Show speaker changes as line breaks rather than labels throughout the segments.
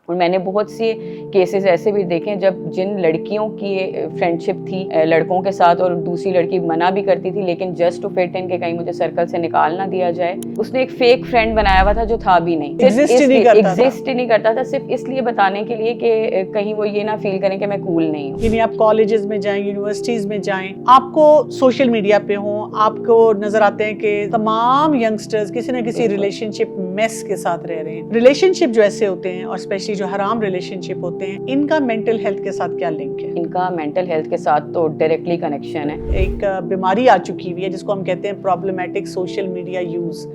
اور میں نے بہت سے کیسز ایسے بھی دیکھے جب جن لڑکیوں کی فرینڈشپ تھی لڑکوں کے ساتھ اور دوسری لڑکی منع بھی کرتی تھی لیکن جسٹ ٹو فٹ ان کہ کہیں مجھے سرکل سے نکال نہ دیا جائے, اس نے ایک فیک فرینڈ بنایا ہوا تھا جو تھا بھی نہیں, ایگزسٹ ہی نہیں کرتا تھا, صرف اس لیے بتانے کے لیے کہ کہیں وہ یہ نہ فیل کریں کہ میں کول نہیں ہوں.
یعنی آپ کالجز میں جائیں, یونیورسٹیز میں جائیں, آپ کو سوشل میڈیا پہ ہوں, آپ کو نظر آتے ہیں کہ تمام ینگسٹرز کسی نہ کسی ریلیشن شپ میس کے ساتھ رہ رہے ہیں. ریلیشن شپ جو ایسے ہوتے ہیں اور اسپیشلی جو حرام ریلیشن شپ ہوتے ہیں, ان کا مینٹل ہیلتھ کے ساتھ کیا لنک ہے؟
ان کا مینٹل ہیلتھ کے ساتھ تو ڈائریکٹلی کنیکشن ہے.
ایک بیماری آ چکی ہوئی ہے جس کو ہم کہتے ہیں پرابلمیٹک سوشل میڈیا یوز,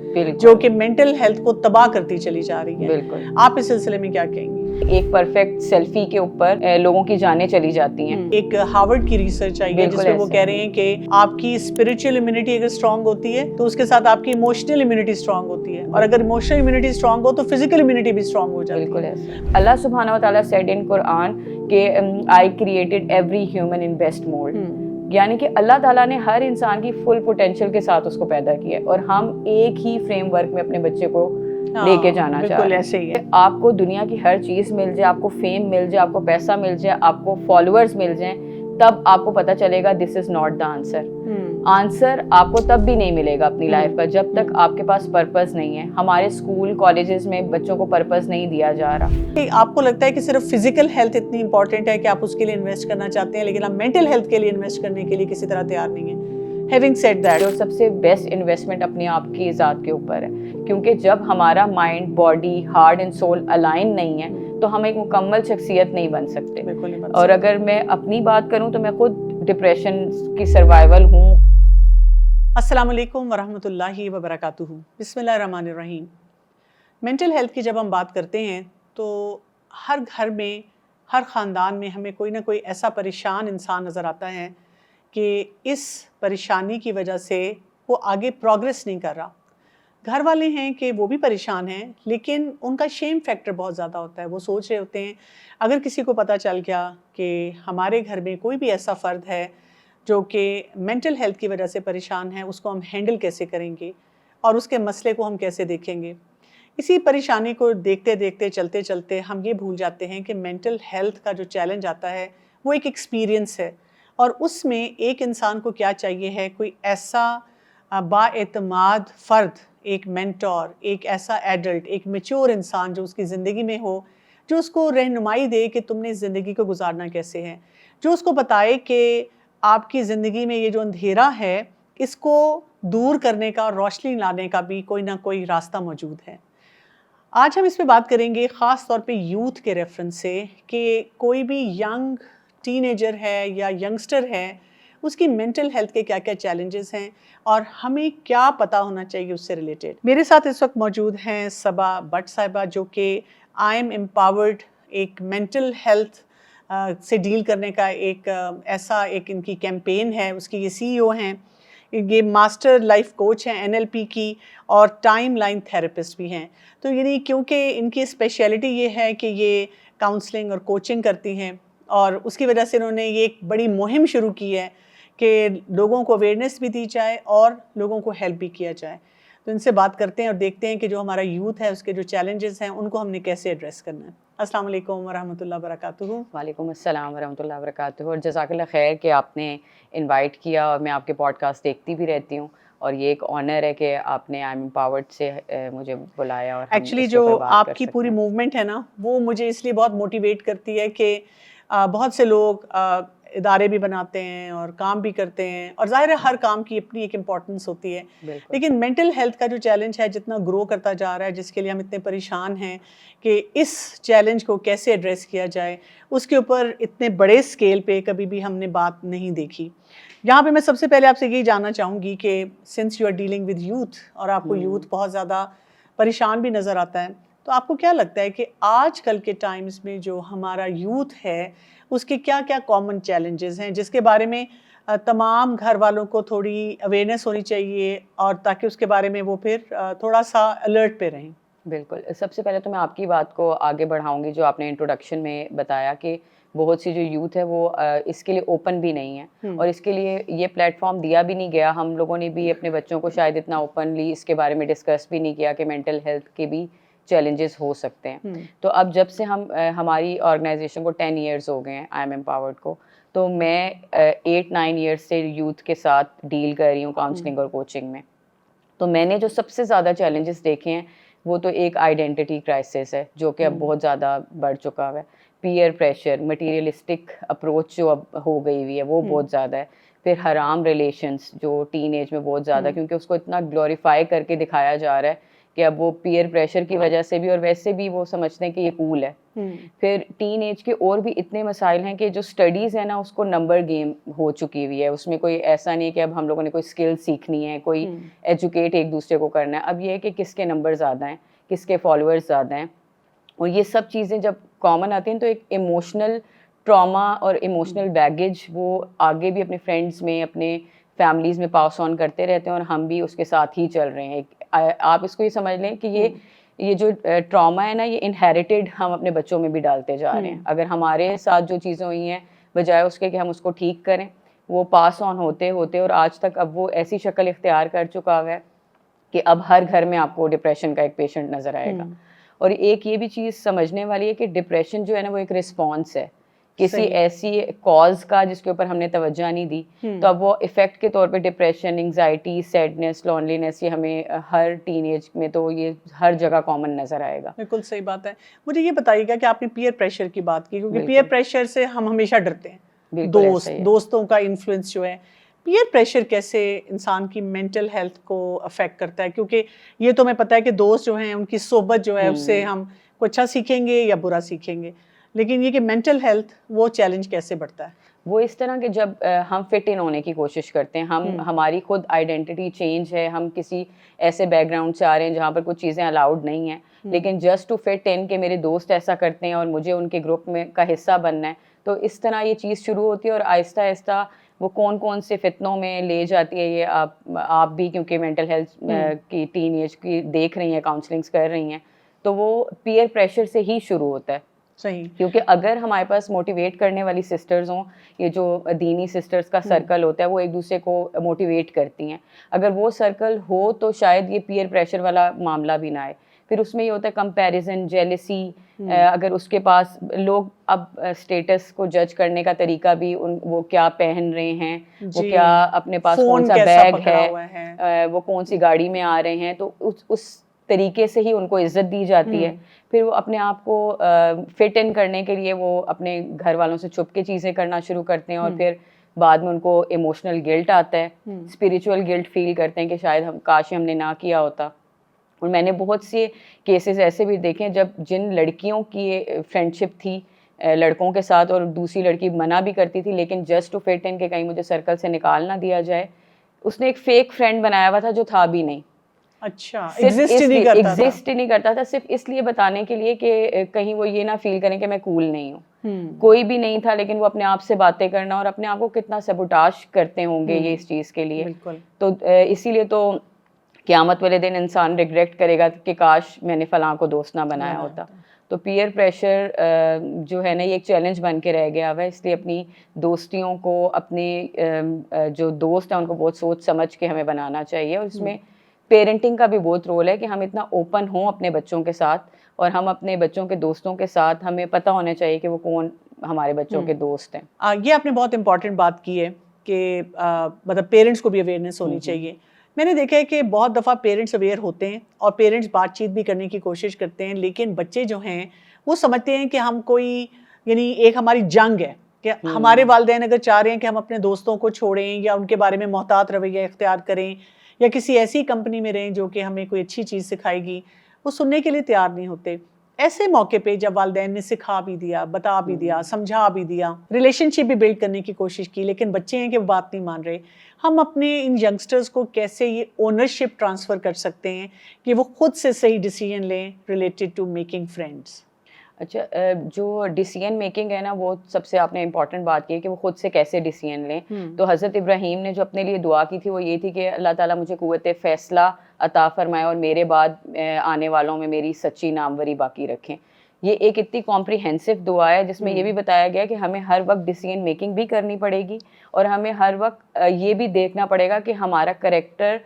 جو کہ مینٹل ہیلتھ کو تباہ کرتی چلی جا رہی ہے.
بالکل.
آپ اس سلسلے میں کیا کہیں گے؟
ایک پرفیکٹ سیلفی کے اوپر لوگوں کی جانیں چلی جاتی ہیں.
ایک ہارورڈ کی ریسرچ آئی ہے جس میں وہ کہہ رہے ہیں کہ آپ کی اسپرچل امیونٹی اگر اسٹرانگ ہوتی ہے تو اس کے ساتھ آپ کی ایموشنل امیونٹی اسٹرانگ ہوتی ہے, اور اگر ایموشنل امیونٹی اسٹرانگ ہو تو فزیکل امیونٹی بھی اسٹرانگ ہو جاتی ہے.
بالکل ایسا. اللہ سبحانہ و تعالیٰ سیڈ ان قرآن کہ I created every human in best mold. یعنی کہ اللہ تعالیٰ نے ہر انسان کی فل پوٹینشیل کے ساتھ اس کو پیدا کیا ہے, اور ہم ایک ہی فریم ورک میں اپنے بچے کو لے کے جانا چاہ رہے ہیں. آپ کو دنیا کی ہر چیز مل جائے, آپ کو فیم مل جائے, آپ کو پیسہ مل جائے, آپ کو فالوورز مل جائیں, تب آپ کو پتہ چلے گا this is not the answer. Answer آپ کو تب بھی نہیں ملے گا اپنی لائف کا جب تک آپ کے پاس پرپز نہیں ہے. ہمارے اسکول کالجز میں بچوں کو پرپز نہیں دیا جا رہا.
آپ کو لگتا ہے کہ صرف فزیکل ہیلتھ اتنی امپورٹنٹ ہے کہ آپ اس کے لیے انویسٹ کرنا چاہتے ہیں, لیکن آپ مینٹل ہیلتھ کے لیے انویسٹ کرنے کے لیے کسی طرح تیار نہیں ہیں. Having said that,
جو سب سے بیسٹ انویسٹمنٹ اپنے آپ کی ذات کے اوپر ہے, کیونکہ جب ہمارا mind, body, heart and civil align نہیں ہے تو ہم ایک مکمل شخصیت نہیں بن سکتے. اور اگر میں اپنی بات کروں تو میں خود ڈپریشن کی سروائیول ہوں.
السلام علیکم ورحمۃ اللہ وبرکاتہ. بسم اللہ الرحمن الرحیم. مینٹل ہیلتھ کی جب ہم بات کرتے ہیں تو ہر گھر میں, ہر خاندان میں ہمیں کوئی نہ کوئی ایسا پریشان انسان نظر آتا ہے کہ اس پریشانی کی وجہ سے وہ آگے پروگریس نہیں کر رہا. گھر والے ہیں کہ وہ بھی پریشان ہیں, لیکن ان کا شیم فیکٹر بہت زیادہ ہوتا ہے. وہ سوچ رہے ہوتے ہیں اگر کسی کو پتہ چل گیا کہ ہمارے گھر میں کوئی بھی ایسا فرد ہے جو کہ مینٹل ہیلتھ کی وجہ سے پریشان ہے, اس کو ہم ہینڈل کیسے کریں گے اور اس کے مسئلے کو ہم کیسے دیکھیں گے. اسی پریشانی کو دیکھتے دیکھتے چلتے چلتے ہم یہ بھول جاتے ہیں کہ مینٹل ہیلتھ کا جو چیلنج آتا ہے وہ ایک ایکسپیرینس ہے, اور اس میں ایک انسان کو کیا چاہیے ہے, کوئی ایسا با اعتماد فرد, ایک مینٹور, ایک ایسا ایڈلٹ, ایک میچور انسان جو اس کی زندگی میں ہو, جو اس کو رہنمائی دے کہ تم نے زندگی کو گزارنا کیسے ہے, جو اس کو بتائے کہ آپ کی زندگی میں یہ جو اندھیرا ہے اس کو دور کرنے کا اور روشنی لانے کا بھی کوئی نہ کوئی راستہ موجود ہے. آج ہم اس پہ بات کریں گے خاص طور پہ یوتھ کے ریفرنس سے کہ کوئی بھی ینگ ٹین ایجر ہے یا ینگسٹر ہے, اس کی مینٹل ہیلتھ کے کیا کیا چیلنجز ہیں اور ہمیں کیا پتہ ہونا چاہیے اس سے ریلیٹڈ. میرے ساتھ اس وقت موجود ہیں صبا بٹ صاحبہ, جو کہ آئی ایم امپاورڈ, ایک مینٹل ہیلتھ سے ڈیل کرنے کا ایک ایسا ایک ان کی کیمپین ہے, اس کی یہ سی ای او ہیں. یہ ماسٹر لائف کوچ ہیں NLP کی, اور ٹائم لائن تھراپسٹ بھی ہیں. تو یعنی کیونکہ ان کی اسپیشلٹی یہ ہے کہ یہ کاؤنسلنگ اور کوچنگ کرتی ہیں, اور اس کی وجہ سے انہوں نے یہ ایک بڑی مہم شروع کی ہے کہ لوگوں کو اویئرنیس بھی دی جائے اور لوگوں کو ہیلپ بھی کیا جائے. تو ان سے بات کرتے ہیں اور دیکھتے ہیں کہ جو ہمارا یوتھ ہے اس کے جو چیلنجز ہیں ان کو ہم نے کیسے ایڈریس کرنا ہے. السلام علیکم ورحمۃ اللہ وبرکاتہ.
وعلیکم السلام ورحمۃ اللہ وبرکاتہ. اور جزاک اللہ خیر کہ آپ نے انوائٹ کیا, اور میں آپ کے پوڈ کاسٹ دیکھتی بھی رہتی ہوں, اور یہ ایک آنر ہے کہ آپ نے آئی ایم امپاورڈ سے مجھے بلایا. اور
ایکچولی جو آپ کی پوری موومنٹ ہے نا, وہ مجھے اس لیے بہت موٹیویٹ کرتی ہے کہ بہت سے لوگ ادارے بھی بناتے ہیں اور کام بھی کرتے ہیں, اور ظاہر ہے ہر کام کی اپنی ایک امپورٹنس ہوتی ہے, لیکن مینٹل ہیلتھ کا جو چیلنج ہے جتنا گرو کرتا جا رہا ہے, جس کے لیے ہم اتنے پریشان ہیں کہ اس چیلنج کو کیسے ایڈریس کیا جائے, اس کے اوپر اتنے بڑے اسکیل پہ کبھی بھی ہم نے بات نہیں دیکھی. یہاں پہ میں سب سے پہلے آپ سے یہی جاننا چاہوں گی کہ since you are dealing with youth, اور آپ کو یوتھ بہت زیادہ پریشان بھی نظر آتا ہے, تو آپ کو کیا لگتا ہے کہ آج کل کے ٹائمز میں جو ہمارا یوتھ ہے اس کے کیا کیا کامن چیلنجز ہیں جس کے بارے میں تمام گھر والوں کو تھوڑی اویئرنیس ہونی چاہیے, اور تاکہ اس کے بارے میں وہ پھر تھوڑا سا الرٹ پہ رہیں؟
بالکل. سب سے پہلے تو میں آپ کی بات کو آگے بڑھاؤں گی جو آپ نے انٹروڈکشن میں بتایا کہ بہت سی جو یوتھ ہے وہ اس کے لیے اوپن بھی نہیں ہے, اور اس کے لیے یہ پلیٹ فارم دیا بھی نہیں گیا. ہم لوگوں نے بھی اپنے بچوں کو شاید اتنا اوپنلی اس کے بارے میں ڈسکس بھی نہیں کیا کہ مینٹل ہیلتھ کے بھی چیلنجز ہو سکتے ہیں. تو اب جب سے ہماری آرگنائزیشن کو 10 ایئرس ہو گئے ہیں آئی ایم امپاورڈ کو, تو میں 8-9 ایئرس سے یوتھ کے ساتھ ڈیل کر رہی ہوں کاؤنسلنگ اور کوچنگ میں. تو میں نے جو سب سے زیادہ چیلنجز دیکھے ہیں وہ تو ایک آئیڈینٹی کرائسس ہے جو کہ اب بہت زیادہ بڑھ چکا ہوا ہے. پیئر پریشر, مٹیریلسٹک اپروچ جو اب ہو گئی ہوئی ہے وہ بہت زیادہ ہے. پھر حرام ریلیشنس جو ٹین ایج میں بہت زیادہ, کیونکہ اس کو اتنا گلوریفائی کر کے دکھایا جا رہا ہے کہ اب وہ پیئر پریشر کی وجہ سے بھی, اور ویسے بھی وہ سمجھتے ہیں کہ یہ کول ہے. پھر ٹین ایج کے اور بھی اتنے مسائل ہیں کہ جو اسٹڈیز ہے نا اس کو نمبر گیم ہو چکی ہوئی ہے. اس میں کوئی ایسا نہیں ہے کہ اب ہم لوگوں نے کوئی اسکل سیکھنی ہے, کوئی ایجوکیٹ ایک دوسرے کو کرنا ہے. اب یہ ہے کہ کس کے نمبر زیادہ ہیں, کس کے فالوورز زیادہ ہیں. اور یہ سب چیزیں جب کامن آتی ہیں تو ایک ایموشنل ٹراما اور ایموشنل بیگیج وہ آگے بھی اپنے فرینڈس میں, اپنے فیملیز میں پاس آن کرتے رہتے ہیں, اور ہم بھی اس کے ساتھ ہی چل رہے ہیں. آپ اس کو یہ سمجھ لیں کہ یہ جو ٹراما ہے نا یہ انہیریٹیڈ ہم اپنے بچوں میں بھی ڈالتے جا رہے ہیں. اگر ہمارے ساتھ جو چیزیں ہوئی ہیں بجائے اس کے کہ ہم اس کو ٹھیک کریں, وہ پاس آن ہوتے ہوتے اور آج تک اب وہ ایسی شکل اختیار کر چکا ہوا ہے کہ اب ہر گھر میں آپ کو ڈپریشن کا ایک پیشنٹ نظر آئے گا. اور ایک یہ بھی چیز سمجھنے والی ہے کہ ڈپریشن جو ہے نا وہ ایک رسپانس ہے کسی ایسی کاز کا جس کے اوپر ہم نے توجہ نہیں دی. تو اب وہ افیکٹ کے طور پہ ڈپریشن, انگزائٹی, سیڈنس, لونلینس, یہ ہمیں ہر ٹین ایج میں تو یہ ہر جگہ کامن نظر آئے گا.
بالکل صحیح بات ہے. مجھے یہ بتائیے گا کہ آپ نے پیئر پریشر کی بات کی, کیونکہ پیئر پریشر سے ہم ہمیشہ ڈرتے ہیں, دوستوں کا انفلوئنس جو ہے. پیئر پریشر کیسے انسان کی مینٹل ہیلتھ کو افیکٹ کرتا ہے؟ کیونکہ یہ تو ہمیں پتہ ہے کہ دوست جو ہیں ان کی صحبت جو ہے اس سے ہم کو اچھا سیکھیں گے یا برا سیکھیں گے, لیکن یہ کہ مینٹل ہیلتھ وہ چیلنج کیسے بڑھتا ہے؟
وہ اس طرح کہ جب ہم فٹ ان ہونے کی کوشش کرتے ہیں, ہماری خود آئیڈینٹی چینج ہے, ہم کسی ایسے بیک گراؤنڈ سے آ رہے ہیں جہاں پر کچھ چیزیں الاؤڈ نہیں ہیں, لیکن جسٹ ٹو فٹ ان کہ میرے دوست ایسا کرتے ہیں اور مجھے ان کے گروپ میں کا حصہ بننا ہے. تو اس طرح یہ چیز شروع ہوتی ہے اور آہستہ آہستہ وہ کون سے فتنوں میں لے جاتی ہے. یہ آپ بھی کیونکہ مینٹل ہیلتھ کی ٹین ایج کی دیکھ رہی ہیں, کاؤنسلنگس کر رہی ہیں, تو وہ پیئر پریشر سے ہی شروع ہوتا ہے.
صحیح.
کیونکہ اگر ہمارے پاس موٹیویٹ کرنے والی سسٹرز ہوں, یہ جو دینی سسٹرز کا سرکل ہوتا ہے وہ ایک دوسرے کو موٹیویٹ کرتی ہیں, اگر وہ سرکل ہو تو شاید یہ پیئر پریشر والا معاملہ بھی نہ آئے. پھر اس میں یہ ہوتا ہے کمپیریزن, جیلسی, اگر اس کے پاس لوگ اب اسٹیٹس کو جج کرنے کا طریقہ بھی وہ کیا پہن رہے ہیں, وہ کیا اپنے پاس کون سا بیگ ہے, وہ کون سی گاڑی میں آ رہے ہیں, تو اس طریقے سے ہی ان کو عزت دی جاتی ہے. پھر وہ اپنے آپ کو فٹ ان کرنے کے لیے وہ اپنے گھر والوں سے چھپ کے چیزیں کرنا شروع کرتے ہیں, اور پھر بعد میں ان کو ایموشنل گلٹ آتا ہے, اسپریچول گلٹ فیل کرتے ہیں کہ شاید کاش ہم نے نہ کیا ہوتا. اور میں نے بہت سے کیسز ایسے بھی دیکھے جب جن لڑکیوں کی فرینڈ شپ تھی لڑکوں کے ساتھ اور دوسری لڑکی منع بھی کرتی تھی, لیکن جسٹ ٹو فٹ ان کہ کہیں مجھے سرکل سے نکال نہ دیا جائے, اس نے ایک فیک فرینڈ بنایا ہوا تھا جو تھا بھی نہیں.
اچھا, ایگزسٹ
نہیں کرتا تھا, صرف اس لیے بتانے کے لیے کہ کہیں وہ یہ نہ فیل کریں کہ میں کول نہیں ہوں. کوئی بھی نہیں تھا, لیکن وہ اپنے آپ سے باتیں کرنا اور اپنے آپ کو کتنا سبوٹاج کرتے ہوں گے یہ اس چیز کے لیے. تو اسی لیے تو قیامت والے دن انسان ریگریٹ کرے گا کہ کاش میں نے فلاں کو دوست نہ بنایا ہوتا. تو پیئر پریشر جو ہے نا یہ ایک چیلنج بن کے رہ گیا ہوا ہے, اس لیے اپنی دوستیوں کو, اپنے جو دوست ہیں ان کو بہت سوچ سمجھ کے ہمیں بنانا چاہیے. اور اس میں پیرنٹنگ کا بھی بہت رول ہے کہ ہم اتنا اوپن ہوں اپنے بچوں کے ساتھ, اور ہم اپنے بچوں کے دوستوں کے ساتھ ہمیں پتہ ہونا چاہیے کہ وہ کون ہمارے بچوں کے دوست ہیں.
یہ آپ نے بہت امپورٹنٹ بات کی ہے کہ مطلب پیرنٹس کو بھی اویئرنیس ہونی چاہیے. میں نے دیکھا ہے کہ بہت دفعہ پیرنٹس اویئر ہوتے ہیں اور پیرنٹس بات چیت بھی کرنے کی کوشش کرتے ہیں, لیکن بچے جو ہیں وہ سمجھتے ہیں کہ ہم کوئی یعنی ایک ہماری جنگ ہے کہ ہمارے والدین اگر چاہ رہے ہیں کہ ہم اپنے دوستوں کو چھوڑیں یا ان کے بارے میں محتاط رویہ اختیار کریں یا کسی ایسی کمپنی میں رہیں جو کہ ہمیں کوئی اچھی چیز سکھائے گی, وہ سننے کے لیے تیار نہیں ہوتے. ایسے موقع پہ جب والدین نے سکھا بھی دیا, بتا بھی دیا, سمجھا بھی دیا, ریلیشن شپ بھی بلڈ کرنے کی کوشش کی, لیکن بچے ہیں کہ وہ بات نہیں مان رہے, ہم اپنے ان ینگسٹرز کو کیسے یہ اونرشپ ٹرانسفر کر سکتے ہیں کہ وہ خود سے صحیح ڈیسیژن لیں ریلیٹڈ ٹو میکنگ فرینڈس؟
اچھا, جو ڈیسیژن میکنگ ہے نا وہ سب سے آپ نے امپورٹنٹ بات کی ہے کہ وہ خود سے کیسے ڈیسیژن لیں. تو حضرت ابراہیم نے جو اپنے لیے دعا کی تھی وہ یہ تھی کہ اللہ تعالیٰ مجھے قوت فیصلہ عطا فرمائے اور میرے بعد آنے والوں میں میری سچی ناموری باقی رکھیں. یہ ایک اتنی کمپریہنسو دعا ہے جس میں یہ بھی بتایا گیا کہ ہمیں ہر وقت ڈیسیژن میکنگ بھی کرنی پڑے گی, اور ہمیں ہر وقت یہ بھی دیکھنا پڑے گا کہ ہمارا کریکٹر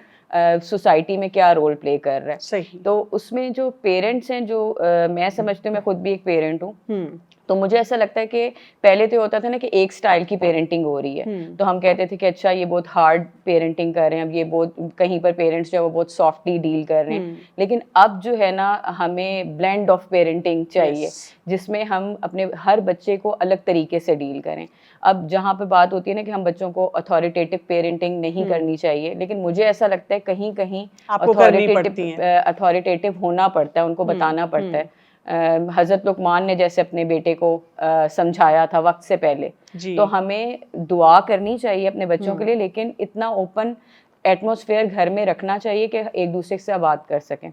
سوسائٹی میں کیا رول پلے کر رہا ہے.
صحیح.
تو اس میں جو پیرنٹس ہیں, جو میں سمجھتی ہوں, میں خود بھی ایک پیرنٹ ہوں, تو مجھے ایسا لگتا ہے کہ پہلے تو ہوتا تھا نا کہ ایک سٹائل کی پیرنٹنگ ہو رہی ہے, تو ہم کہتے تھے کہ اچھا یہ بہت ہارڈ پیرنٹنگ کر رہے ہیں, اب یہ بہت کہیں پر پیرنٹس جو ہے وہ بہت سافٹلی ڈیل کر رہے ہیں. لیکن اب جو ہے نا ہمیں بلینڈ آف پیرنٹنگ چاہیے, جس میں ہم اپنے ہر بچے کو الگ طریقے سے ڈیل کریں. اب جہاں پہ بات ہوتی ہے نا کہ ہم بچوں کو اتھارٹیٹیو پیرنٹنگ نہیں کرنی چاہیے, لیکن مجھے ایسا لگتا ہے کہیں کہیں اتھارٹیٹیو ہونا پڑتا ہے, ان کو بتانا پڑتا ہے. حضرت لقمان نے جیسے اپنے بیٹے کو سمجھایا تھا وقت سے پہلے, تو ہمیں دعا کرنی چاہیے اپنے بچوں کے لیے, لیکن اتنا اوپن ایٹماسفیئر گھر میں رکھنا چاہیے کہ ایک دوسرے سے بات کر سکیں.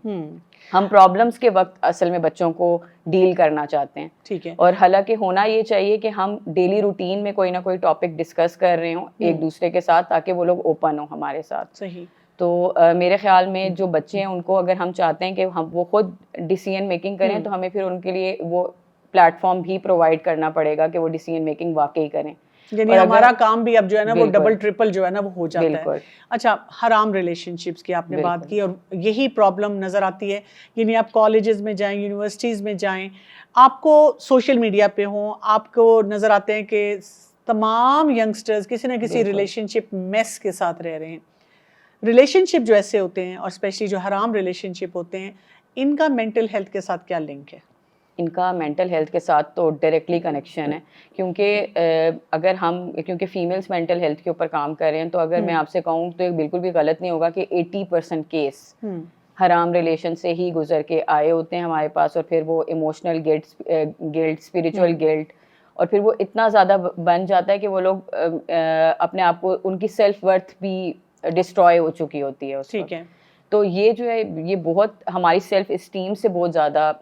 ہم پرابلمس کے وقت اصل میں بچوں کو ڈیل کرنا چاہتے ہیں,
ٹھیک ہے,
اور حالانکہ ہونا یہ چاہیے کہ ہم ڈیلی روٹین میں کوئی نہ کوئی ٹاپک ڈسکس کر رہے ہوں ایک دوسرے کے ساتھ, تاکہ وہ لوگ اوپن ہوں ہمارے ساتھ.
صحیح.
تو میرے خیال میں جو بچے ہیں ان کو اگر ہم چاہتے ہیں کہ ہم وہ خود ڈیسیژن میکنگ کریں, تو ہمیں پھر ان کے لیے وہ پلیٹ فارم بھی پرووائڈ کرنا پڑے گا کہ وہ ڈیسیژن میکنگ واقعی کریں.
یعنی ہمارا کام بھی اب جو ہے نا وہ ڈبل ٹرپل جو ہے نا وہ ہو جاتا ہے. اچھا, حرام ریلیشن شپس کی آپ نے بات کی, اور یہی پرابلم نظر آتی ہے. یعنی آپ کالجز میں جائیں, یونیورسٹیز میں جائیں, آپ کو سوشل میڈیا پہ ہوں, آپ کو نظر آتے ہیں کہ تمام ینگسٹرز کسی نہ کسی ریلیشن شپ میس کے ساتھ رہ رہے ہیں. ریلیشن شپ جو ایسے ہوتے ہیں, اور اسپیشلی جو حرام ریلیشن شپ ہوتے ہیں, ان کا مینٹل ہیلتھ کے ساتھ کیا لنک ہے؟
ان کا مینٹل ہیلتھ کے ساتھ تو ڈائریکٹلی کنیکشن ہے, کیونکہ اگر ہم کیونکہ فیمیلز مینٹل ہیلتھ کے اوپر کام کر رہے ہیں, تو اگر میں آپ سے کہوں تو بالکل بھی غلط نہیں ہوگا کہ 80% کیس حرام ریلیشن سے ہی گزر کے آئے ہوتے ہیں ہمارے پاس, اور پھر وہ ایموشنل گلٹ, اسپریچول گلٹ, اور پھر وہ اتنا زیادہ بن جاتا ہے کہ وہ لوگ اپنے آپ کو, ان کی سیلف ورتھ بھی ڈسٹروائے ہو چکی ہوتی ہے.
ٹھیک ہے.
تو یہ جو ہے یہ بہت ہماری سیلف اسٹیم سے بہت زیادہ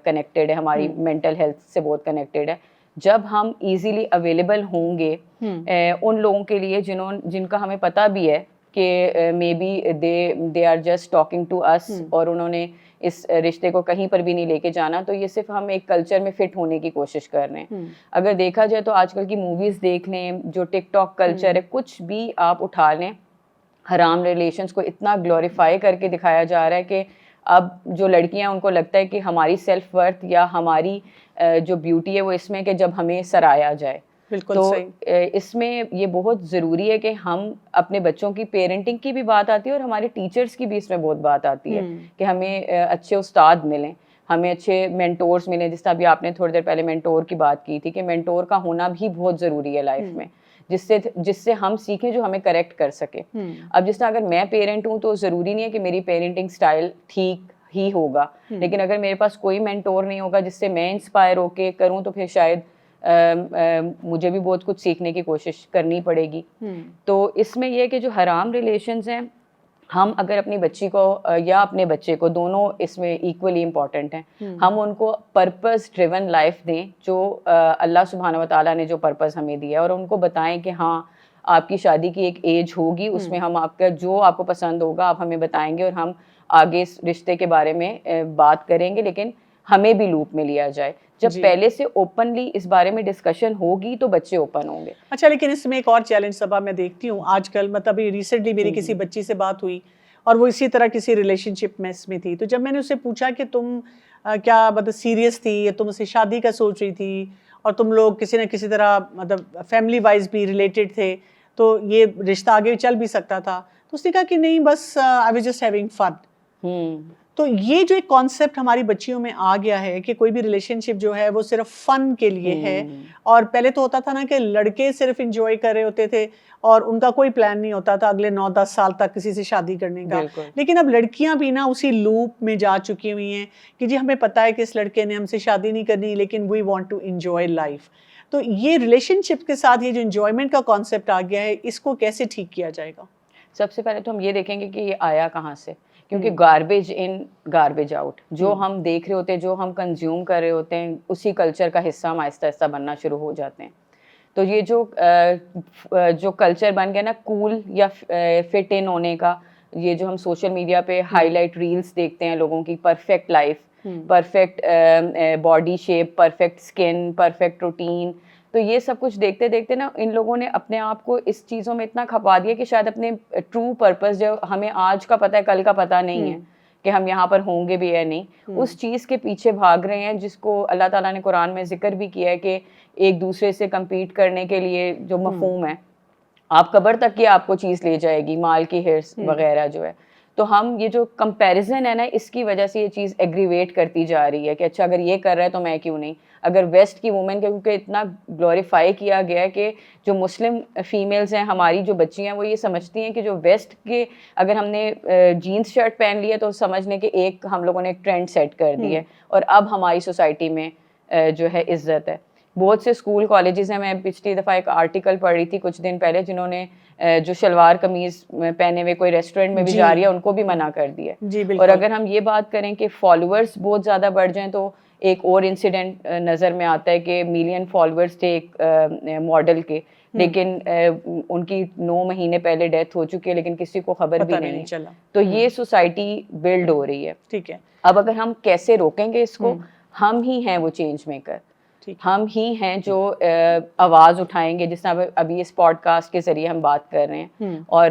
کنیکٹیڈ ہے, ہماری مینٹل ہیلتھ سے بہت کنیکٹیڈ ہے. جب ہم ایزیلی اویلیبل ہوں گے ان لوگوں کے لیے جن کا ہمیں پتہ بھی ہے کہ may be they are just talking to us, اور انہوں نے اس رشتے کو کہیں پر بھی نہیں لے کے جانا, تو یہ صرف ہم ایک کلچر میں فٹ ہونے کی کوشش کر رہے ہیں. اگر دیکھا جائے تو آج کل کی موویز دیکھ لیں, جو ٹک ٹاک کلچر ہے, کچھ بھی آپ اٹھا لیں, حرام ریلیشنس کو اتنا گلوریفائی کر کے دکھایا جا رہا ہے کہ اب جو لڑکیاں ان کو لگتا ہے کہ ہماری سیلف ورتھ یا ہماری جو بیوٹی ہے وہ اس میں کہ جب ہمیں سرایا جائے. تو اس میں یہ بہت ضروری ہے کہ ہم اپنے بچوں کی پیرنٹنگ کی بھی بات آتی ہے, اور ہمارے ٹیچرز کی بھی اس میں بہت بات آتی ہے کہ ہمیں اچھے استاد ملیں, ہمیں اچھے مینٹورز ملیں. جس طرح ابھی آپ نے تھوڑی دیر پہلے مینٹور کی بات کی تھی کہ مینٹور کا ہونا بھی بہت ضروری ہے لائف میں, جس سے ہم سیکھیں جو ہمیں کریکٹ کر سکے. اب جس طرح اگر میں پیرنٹ ہوں تو ضروری نہیں ہے کہ میری پیرنٹنگ سٹائل ٹھیک ہی ہوگا, لیکن اگر میرے پاس کوئی مینٹور نہیں ہوگا جس سے میں انسپائر ہو کے کروں, تو پھر شاید مجھے بھی بہت کچھ سیکھنے کی کوشش کرنی پڑے گی. تو اس میں یہ کہ جو حرام ریلیشنز ہیں, ہم اگر اپنی بچی کو یا اپنے بچے کو, دونوں اس میں ایکولی امپورٹنٹ ہیں, ہم ان کو پرپز ڈریون لائف دیں, جو اللہ سبحانہ و تعالیٰ نے جو پرپز ہمیں دیا ہے, اور ان کو بتائیں کہ ہاں آپ کی شادی کی ایک ایج ہوگی, اس میں ہم آپ کا جو آپ کو پسند ہوگا آپ ہمیں بتائیں گے, اور ہم آگے اس رشتے کے بارے میں بات کریں گے, لیکن ہمیں بھی لوپ میں لیا جائے. جب پہلے سے اوپنلی اس بارے میں ڈسکشن ہوگی تو بچے اوپن ہوں گے.
اچھا, لیکن اس میں ایک اور چیلنج صبا میں دیکھتی ہوں آج کل, مطلب ریسنٹلی میری کسی بچی سے بات ہوئی, اور وہ اسی طرح کسی ریلیشن شپ میس میں تھی. تو جب میں نے اسے پوچھا کہ تم کیا مطلب سیریس تھی, یا تم اسے شادی کا سوچ رہی تھی, اور تم لوگ کسی نہ کسی طرح مطلب فیملی وائز بھی ریلیٹڈ تھے, تو یہ رشتہ آگے چل بھی سکتا تھا, تو اس نے کہا کہ نہیں, بس I was just having fun. تو یہ جو ایک کانسیپٹ ہماری بچیوں میں آ گیا ہے کہ کوئی بھی ریلیشن شپ جو ہے وہ صرف فن کے لیے ہے, اور پہلے تو ہوتا تھا نا کہ لڑکے صرف انجوائے کر رہے ہوتے تھے, اور ان کا کوئی پلان نہیں ہوتا تھا اگلے 9-10 سال تک کسی سے شادی کرنے کا. لیکن اب لڑکیاں بھی نا اسی لوپ میں جا چکی ہوئی ہیں کہ جی ہمیں پتہ ہے کہ اس لڑکے نے ہم سے شادی نہیں کرنی, لیکن we want to enjoy life. تو یہ ریلیشن شپ کے ساتھ یہ جو انجوائمنٹ کا کانسیپٹ آ گیا ہے, اس کو کیسے ٹھیک کیا جائے گا؟
سب سے پہلے تو ہم یہ دیکھیں گے کہ یہ آیا کہاں سے, کیونکہ گاربیج ان گاربیج آؤٹ, جو ہم دیکھ رہے ہوتے ہیں, جو ہم کنزیوم کر رہے ہوتے ہیں, اسی کلچر کا حصہ ہم آہستہ آہستہ بننا شروع ہو جاتے ہیں. تو یہ جو کلچر بن گیا نا کول یا فٹ ان ہونے کا, یہ جو ہم سوشل میڈیا پہ ہائی لائٹ ریلس دیکھتے ہیں لوگوں کی, perfect life, perfect body shape, perfect skin, perfect routine, تو یہ سب کچھ دیکھتے دیکھتے نا ان لوگوں نے اپنے آپ کو اس چیزوں میں اتنا کھپا دیا کہ شاید اپنے ٹرو پرپز جو ہمیں آج کا پتہ ہے کل کا پتہ نہیں ہے کہ ہم یہاں پر ہوں گے بھی یا نہیں, اس چیز کے پیچھے بھاگ رہے ہیں جس کو اللہ تعالیٰ نے قرآن میں ذکر بھی کیا ہے کہ ایک دوسرے سے کمپیٹ کرنے کے لیے جو مفہوم ہے, آپ قبر تک کی آپ کو چیز لے جائے گی, مال کی ہرس وغیرہ جو ہے. تو ہم یہ جو کمپیریزن ہے نا, اس کی وجہ سے یہ چیز ایگریویٹ کرتی جا رہی ہے کہ اچھا اگر یہ کر رہا ہے تو میں کیوں نہیں. اگر ویسٹ کی وومن کیونکہ اتنا گلوریفائی کیا گیا ہے کہ جو مسلم فیمیلز ہیں, ہماری جو بچی ہیں, وہ یہ سمجھتی ہیں کہ جو ویسٹ کے اگر ہم نے جینس شرٹ پہن لی ہے تو سمجھ لیں کہ ایک ہم لوگوں نے ایک ٹرینڈ سیٹ کر دی ہے اور اب ہماری سوسائٹی میں جو ہے عزت ہے. بہت سے اسکول کالجز ہیں, میں پچھلی دفعہ ایک آرٹیکل پڑھ رہی تھی کچھ دن پہلے, جنہوں نے جو شلوار قمیض پہنے ہوئے کوئی ریسٹورینٹ میں بھی جا رہی ہے ان کو بھی منع کر دیا. اور اگر ہم یہ بات کریں کہ فالوورز بہت زیادہ بڑھ جائیں تو ایک اور انسیڈنٹ نظر میں آتا ہے کہ 1 ملین فالوورز تھے ایک ماڈل کے, لیکن ان کی 9 مہینے پہلے ڈیتھ ہو چکی ہے لیکن کسی کو خبر بھی نہیں چلا. تو یہ سوسائٹی بلڈ ہو رہی ہے. ٹھیک ہے, اب اگر ہم کیسے روکیں گے اس کو, ہم ہی ہیں وہ چینج میکر, ہم ہی ہیں جو آواز اٹھائیں گے. جس طرح ابھی اس پوڈ کاسٹ کے ذریعے ہم بات کر رہے ہیں, اور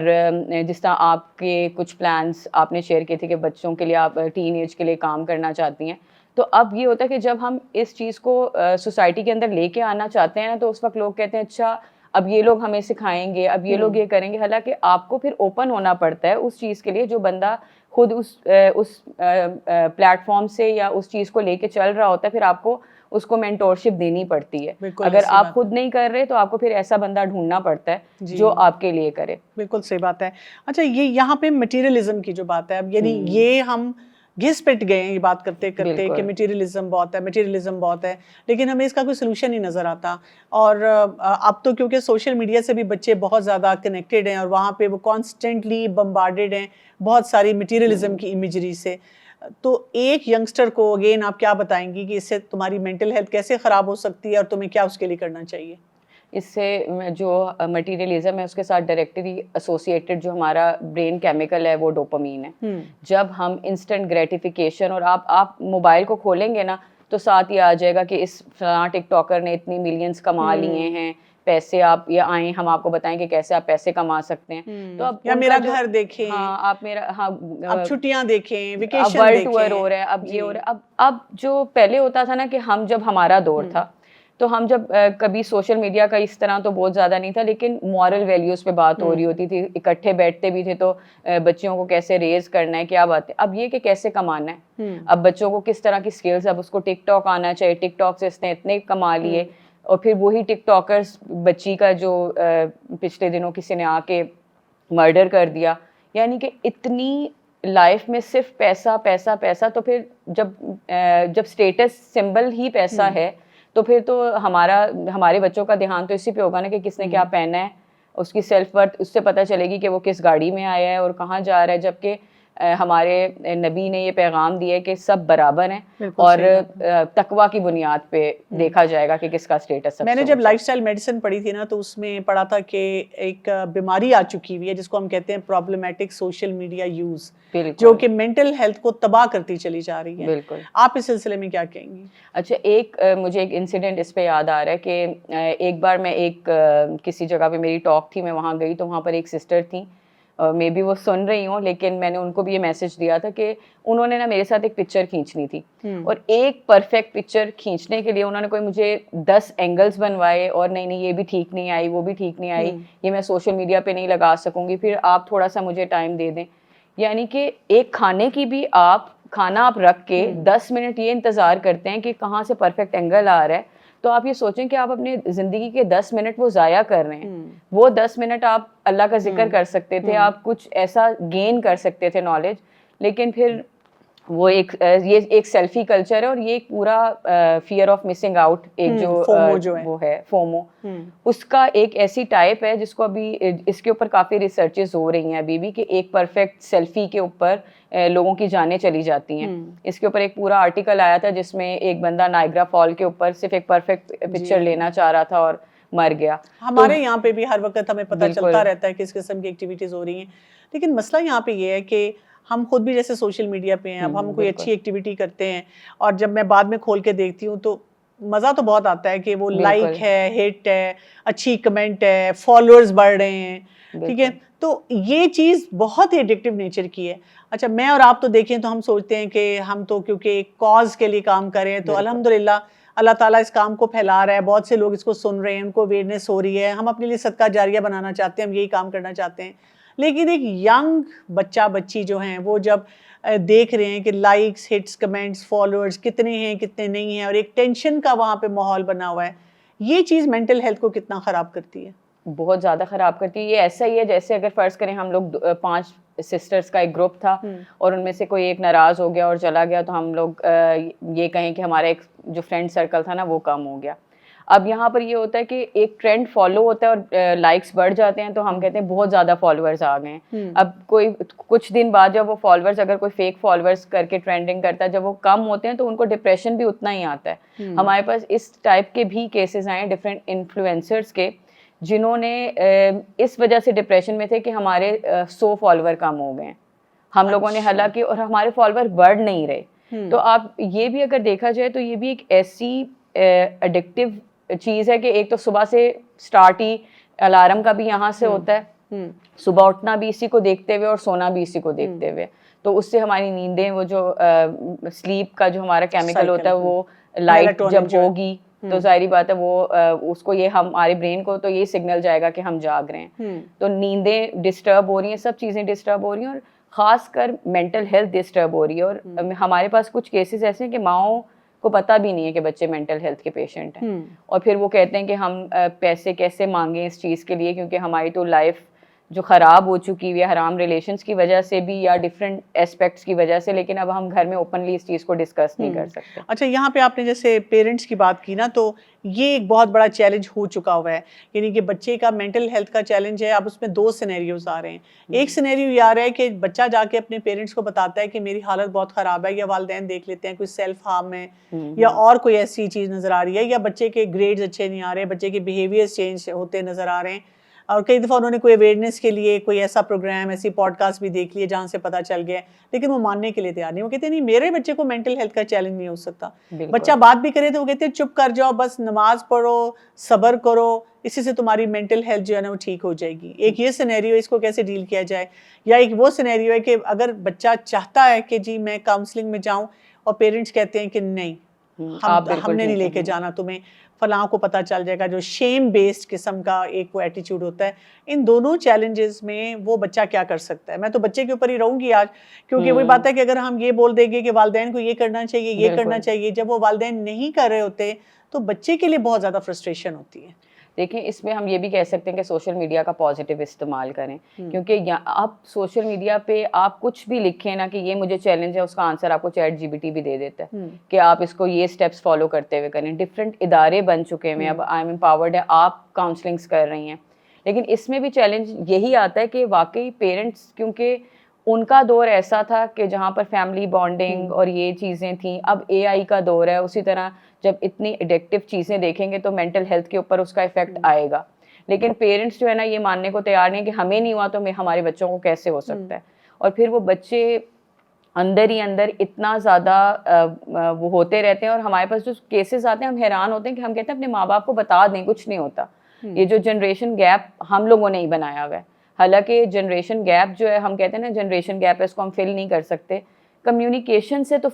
جس طرح آپ کے کچھ پلانس آپ نے شیئر کیے تھے کہ بچوں کے لیے آپ ٹین ایج کے لیے کام کرنا چاہتی ہیں, تو اب یہ ہوتا ہے کہ جب ہم اس چیز کو سوسائٹی کے اندر لے کے آنا چاہتے ہیں نا, تو اس وقت لوگ کہتے ہیں اچھا اب یہ لوگ ہمیں سکھائیں گے, اب یہ لوگ یہ کریں گے. حالانکہ آپ کو پھر اوپن ہونا پڑتا ہے اس چیز کے لیے جو بندہ خود اس پلیٹ فارم سے یا اس چیز کو لے کے چل رہا ہوتا ہے, پھر آپ کو اس کو مینٹورشپ دینی پڑتی ہے. اگر آپ خود نہیں کر رہے تو آپ کو پھر ایسا بندہ ڈھونڈنا پڑتا ہے جو آپ کے لیے کرے. بالکل
صحیح بات ہے. اچھا, یہ یہاں پہ مٹیریلزم کی جو بات ہے, اب یعنی یہ ہم گھس پٹ گئے ہیں یہ بات کرتے کرتے کہ مٹیریلزم بہت ہے, لیکن ہمیں اس کا کوئی سلوشن نہیں نظر آتا. اور اب تو کیونکہ سوشل میڈیا سے بھی بچے بہت زیادہ کنیکٹڈ ہیں اور وہاں پہ وہ کانسٹنٹلی بمبارڈیڈ ہیں بہت ساری مٹیریلزم کی امیجری سے. تو ایک ینگسٹر کو اگین آپ کیا بتائیں گی کہ اس سے تمہاری مینٹل ہیلتھ کیسے خراب ہو سکتی ہے اور تمہیں کیا اس کے لیے کرنا چاہیے؟
اس سے جو مٹیریلزم ہے اس کے ساتھ ڈائریکٹلی ایسوسیٹڈ جو ہمارا برین کیمیکل ہے وہ ڈوپامین ہے. جب ہم انسٹنٹ گریٹیفیکیشن, اور آپ موبائل کو کھولیں گے نا تو ساتھ یہ آ جائے گا کہ اس فلاں ٹک ٹاکر نے اتنی ملینز کما لیے ہیں, پیسے آپ یہ آئیں ہم آپ کو بتائیں کہ کیسے آپ پیسے کما سکتے ہیں. تو اب
یا میرا گھر دیکھیں,
آپ میرا
اب چھٹیاں دیکھیں, ویکیشن
ورلڈ ٹور ہو رہا ہے, اب یہ ہو رہا ہے. اب جو پہلے ہوتا تھا نا کہ ہم جب ہمارا دور تھا تو ہم جب کبھی سوشل میڈیا کا اس طرح تو بہت زیادہ نہیں تھا, لیکن مورل ویلیوز پہ بات ہو رہی ہوتی تھی, اکٹھے بیٹھتے بھی تھے تو بچوں کو کیسے ریز کرنا ہے, کیا بات ہے. اب یہ کہ کیسے کمانا ہے, اب بچوں کو کس طرح کی اسکلز, اب اس کو ٹک ٹاک آنا چاہیے, ٹک ٹاک سے اس نے اتنے کما لیے, اور پھر وہی ٹک ٹاکرز بچی کا جو پچھلے دنوں کسی نے آ کے مرڈر کر دیا. یعنی کہ اتنی لائف میں صرف پیسہ پیسہ پیسہ, تو پھر جب اسٹیٹس سمبل ہی پیسہ ہے تو پھر تو ہمارے بچوں کا دھیان تو اسی پہ ہوگا نا کہ کس نے کیا پہنا ہے, اس کی سیلف ورتھ اس سے پتہ چلے گی کہ وہ کس گاڑی میں آیا ہے اور کہاں جا رہا ہے. جبکہ ہمارے نبی نے یہ پیغام دیا ہے کہ سب برابر ہیں اور تقویٰ کی بنیاد پہ دیکھا جائے گا کہ کس کا اسٹیٹس.
میں نے جب لائف اسٹائل میڈیسن پڑھی تھی نا تو اس میں پڑھا تھا کہ ایک بیماری آ چکی ہوئی ہے جس کو ہم کہتے ہیں پرابلمیٹک سوشل میڈیا یوز, جو کہ مینٹل ہیلتھ کو تباہ کرتی چلی جا رہی ہے. بالکل. آپ اس سلسلے میں کیا کہیں گی؟
اچھا, مجھے ایک انسیڈنٹ اس پہ یاد آ رہا ہے کہ ایک بار میں کسی جگہ پہ میری ٹاک تھی, میں وہاں گئی تو وہاں پر ایک سسٹر تھیں, مے بی وہ سن رہی ہوں, لیکن میں نے ان کو بھی یہ میسج دیا تھا کہ انہوں نے نا میرے ساتھ ایک پکچر کھینچنی تھی, اور ایک پرفیکٹ پکچر کھینچنے کے لیے انہوں نے کوئی مجھے 10 اینگلز بنوائے, اور نہیں یہ بھی ٹھیک نہیں آئی, وہ بھی ٹھیک نہیں آئی, یہ میں سوشل میڈیا پہ نہیں لگا سکوں گی, پھر آپ تھوڑا سا مجھے ٹائم دے دیں. یعنی کہ ایک کھانے کی بھی کھانا آپ رکھ کے 10 منٹ یہ انتظار کرتے ہیں کہ کہاں سے پرفیکٹ اینگل آ رہا ہے. تو آپ یہ سوچیں کہ آپ اپنے زندگی کے 10 منٹ وہ ضائع کر رہے ہیں. وہ 10 منٹ آپ اللہ کا ذکر کر سکتے تھے, آپ کچھ ایسا گین کر سکتے تھے نالج, لیکن پھر وہ یہ ایک سیلفی کلچر ہے, اور یہ ایک پورا فیئر آف مسنگ آؤٹ, ایک جو وہ ہے فومو, اس کا ایک ایسی ٹائپ ہے جس کو ابھی اس کے اوپر کافی ریسرچز ہو رہی ہیں ابھی بھی, کہ ایک پرفیکٹ سیلفی کے اوپر لوگوں کی جانیں چلی جاتی ہیں. اس کے اوپر ایک پورا آرٹیکل آیا تھا جس میں ایک بندہ نائگرا فال کے اوپر صرف ایک پرفیکٹ پکچر لینا چاہ رہا تھا اور مر گیا.
ہمارے یہاں پہ بھی ہر وقت ہمیں پتہ چلتا رہتا ہے کس قسم کی ایکٹیویٹیز ہو رہی ہیں, لیکن مسئلہ یہاں پہ یہ ہے کہ ہم خود بھی جیسے سوشل میڈیا پہ ہیں, اب ہم کوئی اچھی ایکٹیویٹی کرتے ہیں, اور جب میں بعد میں کھول کے دیکھتی ہوں تو مزہ تو بہت آتا ہے کہ وہ
بالکل.
لائک ہے, ہٹ ہے, اچھی کمنٹ ہے, فالوورز بڑھ رہے ہیں, ٹھیک ہے, تو یہ چیز بہت ہی ایڈکٹیو نیچر کی ہے. اچھا میں اور آپ تو دیکھیں تو ہم سوچتے ہیں کہ ہم تو کیونکہ ایک کاز کے لیے کام کر رہے ہیں, تو الحمدللہ اللہ تعالیٰ اس کام کو پھیلا رہا ہے, بہت سے لوگ اس کو سن رہے ہیں, ان کو اویئرنیس ہو رہی ہے, ہم اپنے لیے صدقہ جاریہ بنانا چاہتے ہیں, ہم یہی کام کرنا چاہتے ہیں. لیکن ایک ینگ بچہ بچی جو ہیں وہ جب دیکھ رہے ہیں کہ لائکس, ہٹس, کمنٹس, فالوورز کتنے ہیں کتنے نہیں ہیں, اور ایک ٹینشن کا وہاں پہ ماحول بنا ہوا ہے, یہ چیز مینٹل ہیلتھ کو کتنا خراب کرتی ہے؟
بہت زیادہ خراب کرتی ہے. یہ ایسا ہی ہے جیسے اگر فرض کریں ہم لوگ 5 سسٹرز کا ایک گروپ تھا اور ان میں سے کوئی ایک ناراض ہو گیا اور چلا گیا, تو ہم لوگ یہ کہیں کہ ہمارا ایک جو فرینڈ سرکل تھا نا وہ کم ہو گیا. اب یہاں پر یہ ہوتا ہے کہ ایک ٹرینڈ فالو ہوتا ہے اور لائکس بڑھ جاتے ہیں, تو ہم کہتے ہیں بہت زیادہ فالوورز آ گئے ہیں. اب کوئی کچھ دن بعد جب وہ فالوورز, اگر کوئی فیک فالوورز کر کے ٹرینڈنگ کرتا ہے, جب وہ کم ہوتے ہیں تو ان کو ڈپریشن بھی اتنا ہی آتا ہے. ہمارے پاس اس ٹائپ کے بھی کیسز آئے ہیں ڈفرینٹ انفلوئنسرز کے, جنہوں نے اس وجہ سے ڈپریشن میں تھے کہ ہمارے 100 فالوور کم ہو گئے ہیں, ہم لوگوں نے حالانکہ, اور ہمارے فالوور بڑھ نہیں رہے. تو آپ یہ بھی اگر دیکھا جائے تو یہ بھی ایک ایسی ایڈکٹیو چیز ہے کہ ایک تو صبح سے سٹارٹ ہی الارم کا بھی یہاں سے ہوتا ہے, صبح اٹھنا بھی اسی کو دیکھتے ہوئے اور سونا بھی اسی کو دیکھتے ہوئے, تو اس سے ہماری نیندیں, وہ جو سلیپ کا جو ہمارا کیمیکل ہوتا ہے وہ لائٹ جب ہوگی تو ظاہری بات ہے وہ اس کو, یہ ہمارے برین کو تو یہ سگنل جائے گا کہ ہم جاگ رہے ہیں, تو نیندیں ڈسٹرب ہو رہی ہیں, سب چیزیں ڈسٹرب ہو رہی ہیں, اور خاص کر مینٹل ہیلتھ ڈسٹرب ہو رہی ہے. اور ہمارے پاس کچھ کیسز ایسے ہیں کہ ماؤں کو پتہ بھی نہیں ہے کہ بچے مینٹل ہیلتھ کے پیشنٹ ہیں, اور پھر وہ کہتے ہیں کہ ہم پیسے کیسے مانگیں اس چیز کے لیے, کیونکہ ہماری تو لائف جو خراب ہو چکی ہوئی ہے حرام ریلیشنز کی وجہ سے بھی یا ڈفرینٹ اسپیکٹس کی وجہ سے, لیکن اب ہم گھر میں اوپنلی اس چیز کو ڈسکس نہیں کر سکتے.
اچھا یہاں پہ آپ نے جیسے پیرنٹس کی بات کی نا, تو یہ ایک بہت بڑا چیلنج ہو چکا ہوا ہے, یعنی کہ بچے کا مینٹل ہیلتھ کا چیلنج ہے. اب اس میں 2 سینیریوز آ رہے ہیں. ایک سینیریو یہ آ رہا ہے کہ بچہ جا کے اپنے پیرنٹس کو بتاتا ہے کہ میری حالت بہت خراب ہے, یا والدین دیکھ لیتے ہیں کوئی سیلف ہارم ہے یا اور کوئی ایسی چیز نظر آ رہی ہے, یا بچے کے گریڈز اچھے نہیں آ رہے, بچے کے بیہیویئرز چینج ہوتے نظر آ رہے ہیں. اور کئی دفعہ انہوں نے کوئی اویئرنیس کے لیے کوئی ایسا پروگرام, ایسی پوڈ کاسٹ بھی دیکھ لیے جہاں سے پتہ چل گیا, لیکن وہ ماننے کے لیے تیار نہیں. وہ کہتے ہیں نہیں, میرے بچے کو مینٹل ہیلتھ کا چیلنج نہیں ہو سکتا. بچہ بات بھی کرے تو وہ کہتے ہیں چپ کر جاؤ, بس نماز پڑھو, صبر کرو, اسی سے تمہاری مینٹل ہیلتھ جو ہے نا وہ ٹھیک ہو جائے گی. ایک یہ سینیریو, اس کو کیسے ڈیل کیا جائے. یا ایک وہ سینیریو ہے کہ اگر بچہ چاہتا ہے کہ جی میں کاؤنسلنگ میں جاؤں, اور پیرنٹس کہتے ہیں کہ نہیں, ہم نے نہیں لے کے جانا تمہیں, فلاں کو پتہ چل جائے گا, جو شیم بیسڈ قسم کا ایک وہ ایٹیچیوڈ ہوتا ہے. ان دونوں چیلنجز میں وہ بچہ کیا کر سکتا ہے؟ میں تو بچے کے اوپر ہی رہوں گی آج, کیونکہ وہی بات ہے کہ اگر ہم یہ بول دیں گے کہ والدین کو یہ کرنا چاہیے, یہ کرنا چاہیے, جب وہ والدین نہیں کر رہے ہوتے تو بچے کے لیے بہت زیادہ فرسٹریشن ہوتی ہے.
دیکھیں اس میں ہم یہ بھی کہہ سکتے ہیں کہ سوشل میڈیا کا پازیٹیو استعمال کریں, کیونکہ آپ سوشل میڈیا پہ آپ کچھ بھی لکھیں نا کہ یہ مجھے چیلنج ہے, اس کا آنسر آپ کو چیٹ GPT بھی دے دیتا ہے کہ آپ اس کو یہ اسٹیپس فالو کرتے ہوئے کریں. ڈفرینٹ ادارے بن چکے ہیں, اب آئی ایم امپاورڈ ہے, آپ کاؤنسلنگس کر رہی ہیں, لیکن اس میں بھی چیلنج یہی آتا ہے کہ واقعی پیرنٹس, کیونکہ ان کا دور ایسا تھا کہ جہاں پر فیملی بانڈنگ اور یہ چیزیں تھیں, اب AI کا دور ہے, اسی طرح جب اتنی ایڈکٹیو چیزیں دیکھیں گے تو مینٹل ہیلتھ کے اوپر اس کا افیکٹ آئے گا. لیکن پیرنٹس جو ہے نا یہ ماننے کو تیار نہیں کہ ہمیں نہیں ہوا تو ہمارے بچوں کو کیسے ہو سکتا ہے. اور پھر وہ بچے اندر ہی اندر اتنا زیادہ وہ ہوتے رہتے ہیں, اور ہمارے پاس جو کیسز آتے ہیں ہم حیران ہوتے ہیں کہ ہم کہتے ہیں اپنے ماں باپ کو بتا دیں, کچھ نہیں ہوتا. یہ جو جنریشن گیپ ہم لوگوں نے ہی بنایا ہوا ہے, حالانکہ جنریشن گیپ جو ہے ہم کہتے ہیں نا جنریشن گیپ ہے, اس کو ہم فل نہیں کر سکتے. کمیونیکیشن سے تو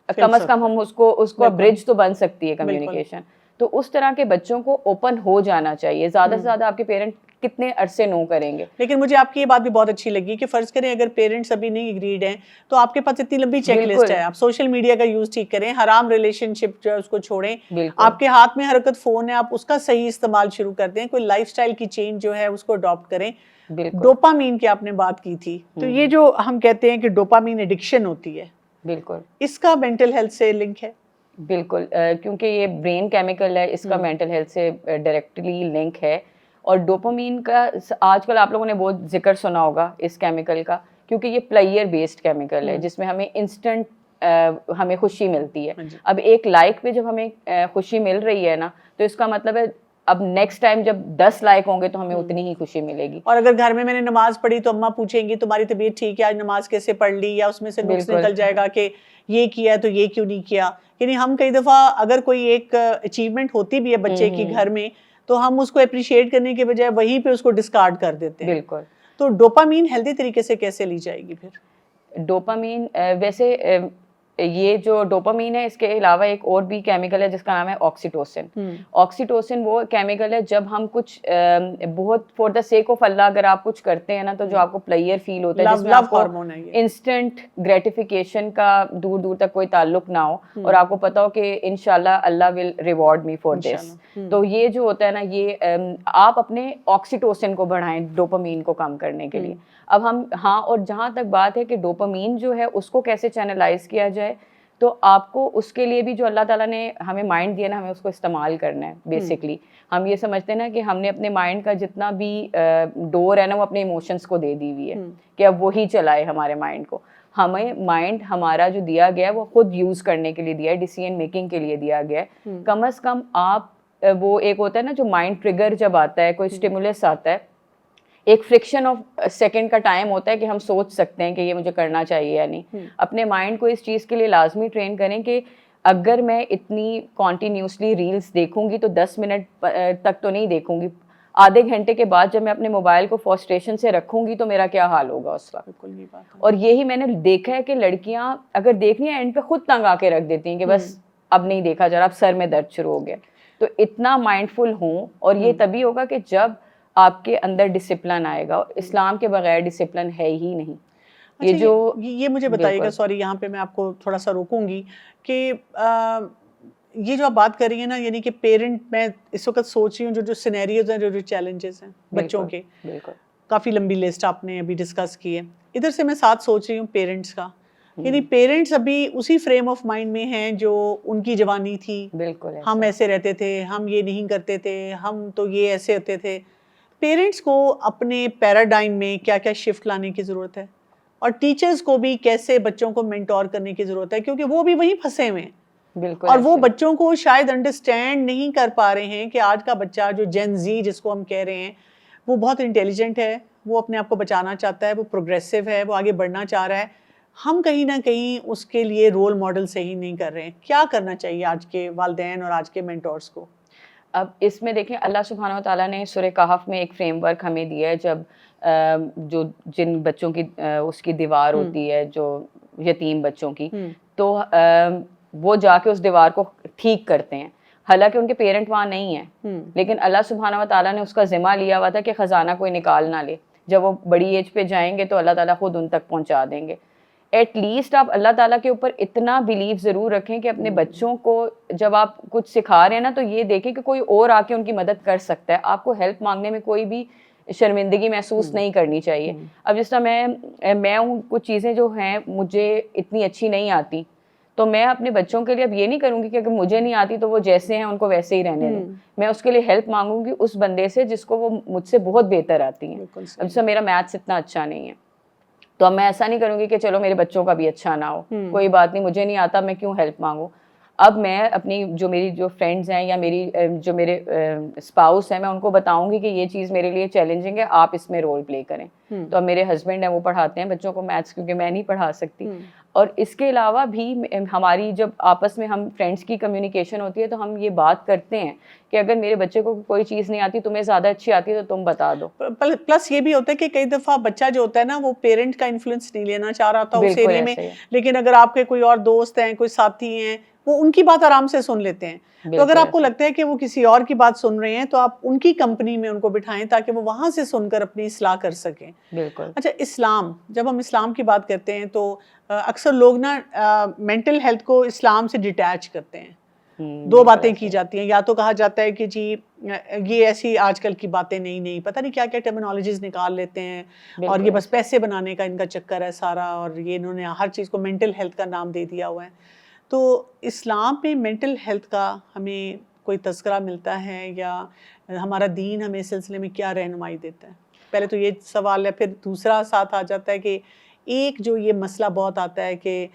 کم از کم ہم اس کو برج تو بن سکتی ہے کمیونیکیشن. تو اس طرح کے بچوں کو اوپن ہو جانا چاہیے. زیادہ سے زیادہ آپ کے پیرنٹ کتنے عرصے نو کریں گے.
لیکن مجھے آپ کی یہ بات بھی بہت اچھی لگی کہ فرض کریں اگر پیرنٹس ابھی نہیں اگریڈ ہیں تو آپ کے پاس اتنی لمبی چیک لسٹ ہے, آپ سوشل میڈیا کا یوز ٹھیک کریں, حرام ریلیشن شپ جو ہے اس کو چھوڑیں, آپ کے ہاتھ میں حرکت فون ہے, آپ اس کا صحیح استعمال شروع کر دیں, کوئی لائف سٹائل کی چینج جو ہے اس کو اڈاپٹ کریں. ڈوپامین کی آپ نے بات کی تھی, تو یہ جو ہم کہتے ہیں کہ ڈوپامین ایڈکشن ہوتی ہے,
بالکل
اس کا مینٹل ہیلتھ سے لنک ہے.
بالکل, کیونکہ یہ برین کیمیکل ہے, اس کا مینٹل ہیلتھ سے ڈائریکٹلی لنک ہے. اور ڈوپامین کا آج کل آپ لوگوں نے بہت ذکر سنا ہوگا اس کیمیکل کا, کیونکہ یہ پلیئر بیسڈ کیمیکل ہے جس میں ہمیں انسٹنٹ ہمیں خوشی ملتی ہے. اب ایک لائک پہ جب ہمیں خوشی مل رہی ہے نا, تو اس کا مطلب ہے اب نیکسٹ ٹائم جب 10 لائک ہوں گے تو ہمیں اتنی ہی خوشی ملے گی.
اور اگر گھر میں میں نے نماز پڑھی تو اماں پوچھیں گی تمہاری طبیعت ٹھیک ہے آج نماز کیسے پڑھ لی, یا اس میں سے نقص نکل جائے گا کہ یہ کیا تو یہ کیوں نہیں کیا. یعنی ہم کئی دفعہ اگر کوئی ایک اچیومنٹ ہوتی بھی ہے بچے کی گھر میں تو ہم اس کو اپریشیٹ کرنے کے بجائے وہیں پہ اس کو ڈسکارڈ کر دیتے ہیں.
بالکل.
تو ڈوپامین ہیلدی طریقے سے کیسے لی جائے گی پھر؟
ڈوپامین ویسے یہ جو ڈوپامین ہے اس کے علاوہ ایک اور بھی کیمیکل ہے جس کا نام ہے آکسیٹوسن. آکسیٹوسن وہ کیمیکل ہے جب ہم کچھ بہت فار دا سیک آف اللہ اگر آپ کچھ کرتے ہیں نا تو جو آپ کو پلیئر فیل ہوتا ہے جس میں آپ کو انسٹنٹ گریٹیفیکیشن کا دور دور تک کوئی تعلق نہ ہو اور آپ کو پتا ہو کہ انشاءاللہ اللہ will reward me for this. تو یہ جو ہوتا ہے نا یہ آپ اپنے آکسیٹوسن کو بڑھائیں ڈوپامین کو کم کرنے کے لیے. اب ہم اور جہاں تک بات ہے کہ ڈوپامین جو ہے اس کو کیسے چینلائز کیا جائے تو آپ کو اس کے لیے بھی جو اللہ تعالیٰ نے ہمیں مائنڈ دیا نا ہمیں اس کو استعمال کرنا ہے. بیسکلی ہم یہ سمجھتے ہیں نا کہ ہم نے اپنے مائنڈ کا جتنا بھی ڈور ہے نا وہ اپنے ایموشنس کو دے دی ہوئی ہے کہ اب وہی چلائے ہمارے مائنڈ کو. ہمیں مائنڈ ہمارا جو دیا گیا ہے وہ خود یوز کرنے کے لیے دیا ہے, ڈیسیژن میکنگ کے لیے دیا گیا ہے. کم از کم آپ وہ ایک ہوتا ہے نا جو مائنڈ ٹریگر جب آتا ہے کوئی اسٹیمولس آتا ہے ایک فرکشن آف سیکنڈ کا ٹائم ہوتا ہے کہ ہم سوچ سکتے ہیں کہ یہ مجھے کرنا چاہیے یا نہیں. اپنے مائنڈ کو اس چیز کے لیے لازمی ٹرین کریں کہ اگر میں اتنی کنٹینیوسلی ریلز دیکھوں گی تو 10 منٹ تک تو نہیں دیکھوں گی, آدھے گھنٹے کے بعد جب میں اپنے موبائل کو فرسٹریشن سے رکھوں گی تو میرا کیا حال ہوگا اس وقت. اور یہی میں نے دیکھا ہے کہ لڑکیاں اگر دیکھنی ہے اینڈ پہ خود تنگ آ کے رکھ دیتی ہیں کہ بس اب نہیں دیکھا جا رہا, اب سر میں درد شروع ہو گیا. تو اتنا مائنڈ فل ہوں, اور یہ تبھی ہوگا کہ جب آپ کے اندر ڈسپلن آئے گا. اسلام کے بغیر ڈسپلن ہے ہی نہیں.
یہ جو یہ مجھے بتائیے گا, سوری یہاں پہ میں آپ کو تھوڑا سا روکوں گی کہ یہ جو آپ بات کر رہی ہیں نا, یعنی کہ پیرنٹ, میں اس وقت سوچ رہی ہوں جو سینیریوز ہیں, جو چیلنجز ہیں بچوں کے, کافی لمبی لسٹ آپ نے ابھی ڈسکس کی ہے. ادھر سے میں ساتھ سوچ رہی ہوں پیرنٹس کا, یعنی پیرنٹس ابھی اسی فریم آف مائنڈ میں ہیں جو ان کی جوانی تھی.
بالکل
ہم ایسے رہتے تھے, ہم یہ نہیں کرتے تھے, ہم تو یہ ایسے ہوتے تھے. پیرنٹس کو اپنے پیراڈائم میں کیا کیا شفٹ لانے کی ضرورت ہے, اور ٹیچرز کو بھی کیسے بچوں کو مینٹور کرنے کی ضرورت ہے, کیونکہ وہ بھی وہیں پھنسے ہوئے ہیں.
بالکل.
اور وہ بچوں کو شاید انڈرسٹینڈ نہیں کر پا رہے ہیں کہ آج کا بچہ جو جین زی جس کو ہم کہہ رہے ہیں وہ بہت انٹیلیجنٹ ہے, وہ اپنے آپ کو بچانا چاہتا ہے, وہ پروگریسو ہے, وہ آگے بڑھنا چاہ رہا ہے. ہم کہیں نہ کہیں اس کے لیے رول ماڈل صحیح نہیں کر رہے ہیں. کیا کرنا چاہیے آج کے والدین اور آج کے مینٹورز کو؟
اب اس میں دیکھیں اللہ سبحانہ و تعالیٰ نے سورہ کہف میں ایک فریم ورک ہمیں دیا ہے. جب جو جن بچوں کی اس کی دیوار ہوتی ہے جو یتیم بچوں کی, تو وہ جا کے اس دیوار کو ٹھیک کرتے ہیں, حالانکہ ان کے پیرنٹ وہاں نہیں ہیں, لیکن اللہ سبحانہ و تعالیٰ نے اس کا ذمہ لیا ہوا تھا کہ خزانہ کوئی نکال نہ لے. جب وہ بڑی ایج پہ جائیں گے تو اللہ تعالیٰ خود ان تک پہنچا دیں گے. ایٹ لیسٹ آپ اللہ تعالیٰ کے اوپر اتنا بلیو ضرور رکھیں کہ اپنے بچوں کو جب آپ کچھ سکھا رہے ہیں نا تو یہ دیکھیں کہ کوئی اور آ کے ان کی مدد کر سکتا ہے. آپ کو ہیلپ مانگنے میں کوئی بھی شرمندگی محسوس نہیں کرنی چاہیے. اب جس طرح میں ہوں, کچھ چیزیں جو ہیں مجھے اتنی اچھی نہیں آتی, تو میں اپنے بچوں کے لیے اب یہ نہیں کروں گی کہ اگر مجھے نہیں آتی تو وہ جیسے ہیں ان کو ویسے ہی رہنے دوں. میں اس کے لیے ہیلپ مانگوں گی اس بندے سے جس کو وہ مجھ سے بہت بہتر آتی ہیں. اب جیسے میرا میتھس اتنا اچھا نہیں ہے تو اب میں ایسا نہیں کروں گی کہ چلو میرے بچوں کا بھی اچھا نہ ہو, کوئی بات نہیں, مجھے نہیں آتا, میں کیوں ہیلپ مانگوں. اب میں اپنی میری فرینڈز ہیں یا جو میرے اسپاؤس ہیں, میں ان کو بتاؤں گی کہ یہ چیز میرے لیے چیلنجنگ ہے, آپ اس میں رول پلے کریں. تو اب میرے ہسبینڈ ہیں وہ پڑھاتے ہیں بچوں کو میتھس, کیونکہ میں نہیں پڑھا سکتی. اور اس کے علاوہ بھی ہماری جب آپس میں ہم فرینڈس کی کمیونیکیشن ہوتی ہے تو ہم یہ بات کرتے ہیں کہ اگر میرے بچے کو کوئی چیز نہیں آتی, تمہیں زیادہ اچھی آتی ہے تو تم بتا دو.
پلس یہ بھی ہوتا ہے کہ کئی دفعہ بچہ جو ہوتا ہے نا وہ پیرنٹ کا انفلوئنس نہیں لینا چاہ رہا ہوتا اس ایریے میں, لیکن اگر آپ کے کوئی اور دوست ہیں, کوئی ساتھی ہیں, وہ ان کی بات آرام سے سن لیتے ہیں. تو اگر آپ کو لگتا ہے کہ وہ کسی اور کی بات سن رہے ہیں تو آپ ان کی کمپنی میں ان کو بٹھائیں تاکہ وہ وہاں سے سن کر اپنی اصلاح کر سکیں.
بالکل.
اچھا, اسلام, جب ہم اسلام کی بات کرتے ہیں تو اکثر لوگ نا مینٹل ہیلتھ کو اسلام سے ڈیٹیچ کرتے ہیں. دو باتیں کی جاتی ہیں, یا تو کہا جاتا ہے کہ جی یہ ایسی آج کل کی باتیں نہیں, پتہ نہیں کیا کیا ٹرمینالوجیز نکال لیتے ہیں, اور یہ بس پیسے بنانے کا ان کا چکر ہے سارا, اور یہ انہوں نے ہر چیز کو مینٹل ہیلتھ کا نام دے دیا ہوا ہے. تو اسلام میں مینٹل ہیلتھ کا ہمیں کوئی تذکرہ ملتا ہے, یا ہمارا دین ہمیں اس سلسلے میں کیا رہنمائی دیتا ہے؟ پہلے تو یہ سوال ہے, پھر دوسرا ساتھ آ جاتا ہے کہ ایک جو یہ مسئلہ بہت آتا ہے کہ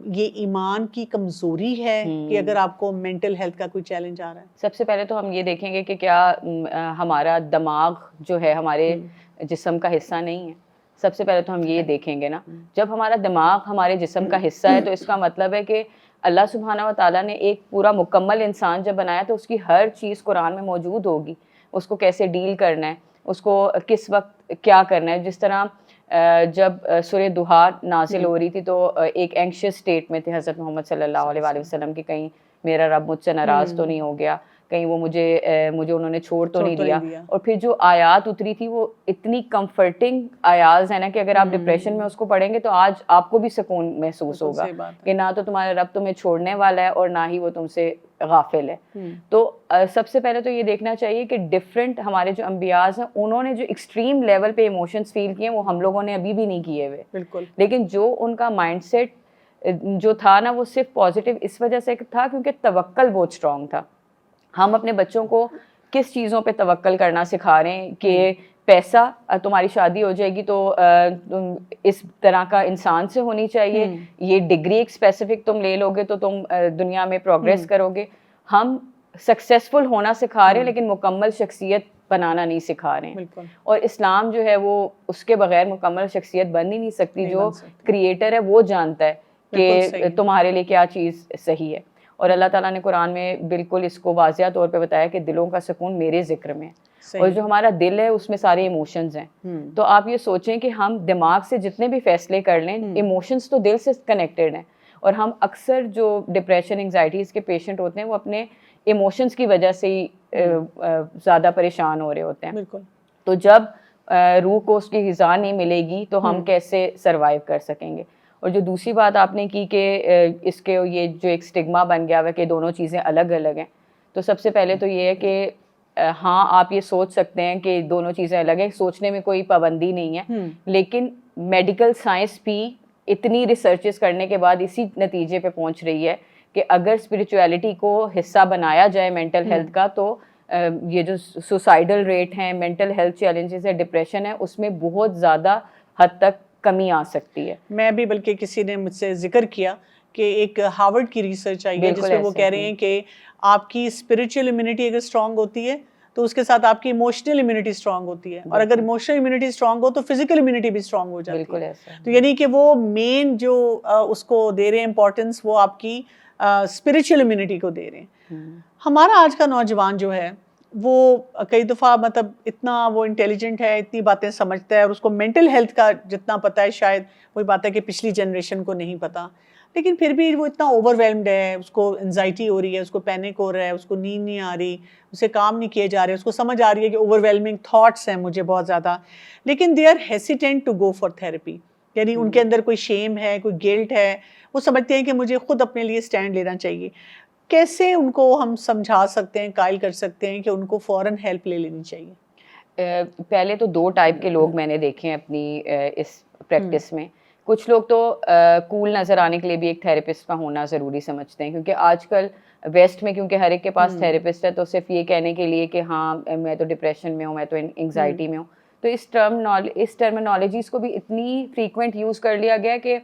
یہ ایمان کی کمزوری ہے کہ اگر آپ کو مینٹل ہیلتھ کا کوئی چیلنج آ رہا ہے.
سب سے پہلے تو ہم یہ دیکھیں گے کہ کیا ہمارا دماغ جو ہے ہمارے جسم کا حصہ نہیں ہے. سب سے پہلے تو ہم یہ دیکھیں گے نا, جب ہمارا دماغ ہمارے جسم کا حصہ ہے تو اس کا مطلب ہے کہ اللہ سبحانہ و تعالیٰ نے ایک پورا مکمل انسان جب بنایا تو اس کی ہر چیز قرآن میں موجود ہوگی. اس کو کیسے ڈیل کرنا ہے, اس کو کس وقت کیا کرنا ہے. جس طرح جب سورہ دوحا نازل ہو رہی تھی تو ایک اینکشیس اسٹیٹ میں تھے حضرت محمد صلی اللہ علیہ وآلہ وسلم کہ کہیں میرا رب مجھ سے ناراض تو نہیں ہو گیا, کہیں وہ مجھے انہوں نے چھوڑ تو نہیں دیا. اور پھر جو آیات اتری تھی وہ اتنی کمفرٹنگ آیات ہیں نا کہ اگر آپ ڈپریشن میں اس کو پڑھیں گے تو آج آپ کو بھی سکون محسوس ہوگا کہ نہ تو تمہارا رب تمہیں چھوڑنے والا ہے اور نہ ہی وہ تم سے غافل ہے. تو سب سے پہلے تو یہ دیکھنا چاہیے کہ ڈفرینٹ ہمارے جو انبیاء ہیں انہوں نے جو ایکسٹریم لیول پہ ایموشنز فیل کیے وہ ہم لوگوں نے ابھی بھی نہیں کیے ہوئے.
بالکل.
لیکن جو ان کا مائنڈ سیٹ جو تھا نا وہ صرف پازیٹیو اس وجہ سے تھا کیونکہ توکل بہت اسٹرانگ تھا. ہم اپنے بچوں کو کس چیزوں پہ توکل کرنا سکھا رہے ہیں کہ پیسہ, تمہاری شادی ہو جائے گی تو تم اس طرح کا انسان سے ہونی چاہیے, یہ ڈگری ایک اسپیسیفک تم لے لو گے تو تم دنیا میں پروگریس کرو گے. ہم سکسیزفل ہونا سکھا رہے ہیں لیکن مکمل شخصیت بنانا نہیں سکھا رہے ہیں. اور اسلام جو ہے وہ اس کے بغیر مکمل شخصیت بن ہی نہیں سکتی. جو کریٹر ہے وہ جانتا ہے کہ تمہارے لیے کیا چیز صحیح ہے. اور اللہ تعالیٰ نے قرآن میں بالکل اس کو واضح طور پہ بتایا کہ دلوں کا سکون میرے ذکر میں ہے, اور جو ہمارا دل ہے اس میں سارے ایموشنز ہیں. تو آپ یہ سوچیں کہ ہم دماغ سے جتنے بھی فیصلے کر لیں ایموشنز تو دل سے کنیکٹڈ ہیں. اور ہم اکثر جو ڈپریشن انگزائٹیز کے پیشنٹ ہوتے ہیں وہ اپنے ایموشنز کی وجہ سے ہی زیادہ پریشان ہو رہے ہوتے ہیں. تو جب روح کو اس کی غذا نہیں ملے گی تو ہم کیسے سروائیو کر سکیں گے. اور جو دوسری بات آپ نے کی کہ اس کے یہ جو ایک اسٹگما بن گیا ہوا کہ دونوں چیزیں الگ الگ ہیں, تو سب سے پہلے تو یہ ہے کہ ہاں آپ یہ سوچ سکتے ہیں کہ دونوں چیزیں الگ ہیں, سوچنے میں کوئی پابندی نہیں ہے. لیکن میڈیکل سائنس بھی اتنی ریسرچز کرنے کے بعد اسی نتیجے پہ پہنچ رہی ہے کہ اگر اسپریچویلٹی کو حصہ بنایا جائے مینٹل ہیلتھ کا تو یہ جو سوسائڈل ریٹ ہیں, مینٹل ہیلتھ چیلنجز ہے, ڈپریشن ہے, اس میں بہت زیادہ حد تک کمی آ سکتی ہے.
میں بھی بلکہ کسی نے مجھ سے ذکر کیا کہ ایک ہارورڈ کی ریسرچ آئی ہے جس میں وہ کہہ رہے ہیں کہ آپ کی اسپریچول امیونٹی اگر اسٹرانگ ہوتی ہے تو اس کے ساتھ آپ کی ایموشنل امیونٹی اسٹرانگ ہوتی ہے, اور اگر ایموشنل امیونٹی اسٹرانگ ہو تو فزیکل امیونٹی بھی اسٹرانگ ہو جاتی ہے. تو یعنی کہ وہ مین جو اس کو دے رہے ہیں امپورٹنس وہ آپ کی اسپریچول امیونٹی کو دے رہے ہیں. ہمارا آج کا نوجوان جو ہے وہ کئی دفعہ مطلب اتنا وہ انٹیلیجنٹ ہے, اتنی باتیں سمجھتا ہے, اور اس کو مینٹل ہیلتھ کا جتنا پتہ ہے شاید وہی بات ہے کہ پچھلی جنریشن کو نہیں پتہ, لیکن پھر بھی وہ اتنا اوور ویلمڈ ہے, اس کو انزائٹی ہو رہی ہے, اس کو پینک ہو رہا ہے, اس کو نیند نہیں آ رہی, اسے کام نہیں کیے جا رہے, اس کو سمجھ آ رہی ہے کہ اوور ویلمنگ تھاٹس ہیں مجھے بہت زیادہ, لیکن they are hesitant to go for therapy. یعنی ان کے اندر کوئی شیم ہے, کوئی گلٹ ہے, وہ سمجھتے ہیں کہ مجھے خود اپنے لیے اسٹینڈ لینا چاہیے. کیسے ان کو ہم سمجھا سکتے ہیں, قائل کر سکتے ہیں کہ ان کو فوراً ہیلپ لے لینی چاہیے؟
پہلے تو 2 ٹائپ کے لوگ میں نے دیکھے ہیں اپنی اس پریکٹس میں. کچھ لوگ تو کول نظر آنے کے لیے بھی ایک تھیراپسٹ کا ہونا ضروری سمجھتے ہیں, کیونکہ آج کل ویسٹ میں کیونکہ ہر ایک کے پاس تھیراپسٹ ہے, تو صرف یہ کہنے کے لیے کہ ہاں میں تو ڈپریشن میں ہوں, میں تو انگزائٹی میں ہوں, تو اس ٹرمینالوجیز کو بھی اتنی فریکوینٹ یوز کر لیا گیا کہ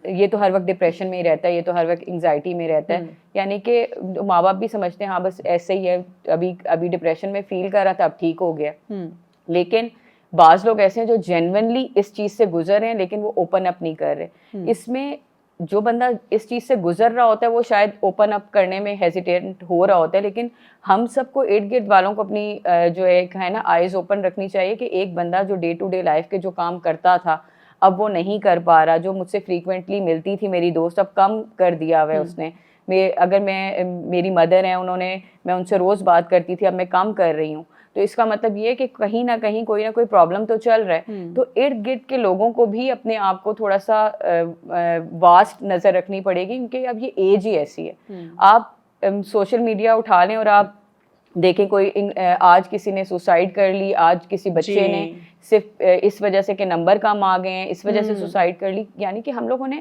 یہ تو ہر وقت ڈپریشن میں ہی رہتا ہے, یہ تو ہر وقت انگزائٹی میں رہتا ہے. یعنی کہ ماں باپ بھی سمجھتے ہیں ہاں بس ایسے ہی ہے, ابھی ڈپریشن میں فیل کر رہا تھا اب ٹھیک ہو گیا. لیکن بعض لوگ ایسے ہیں جو جینونلی اس چیز سے گزر رہے ہیں لیکن وہ اوپن اپ نہیں کر رہے. اس میں جو بندہ اس چیز سے گزر رہا ہوتا ہے وہ شاید اوپن اپ کرنے میں ہیزیٹیٹ ہو رہا ہوتا ہے, لیکن ہم سب کو ارد گرد والوں کو اپنی جو ایک ہے نا آئیز اوپن رکھنی چاہیے کہ ایک بندہ جو ڈے ٹو ڈے لائف کے جو کام کرتا تھا اب وہ نہیں کر پا رہا, جو مجھ سے فریکوینٹلی ملتی تھی میری دوست اب کم کر دیا ہوا ہے اس نے. اگر میری مدر ہیں میں ان سے روز بات کرتی تھی, اب میں کم کر رہی ہوں, تو اس کا مطلب یہ ہے کہ کہیں نہ کہیں کوئی نہ کوئی پرابلم تو چل رہا ہے. تو ارد گرد کے لوگوں کو بھی اپنے آپ کو تھوڑا سا واسٹ نظر رکھنی پڑے گی, کیونکہ اب یہ ایج ہی ایسی ہے. آپ سوشل میڈیا اٹھا لیں اور آپ دیکھیں کوئی آج کسی نے سوسائڈ کر لی, آج کسی بچے نے صرف اس وجہ سے کہ نمبر کم آ گئے ہیں اس وجہ سے سوسائڈ کر لی. یعنی کہ ہم لوگوں نے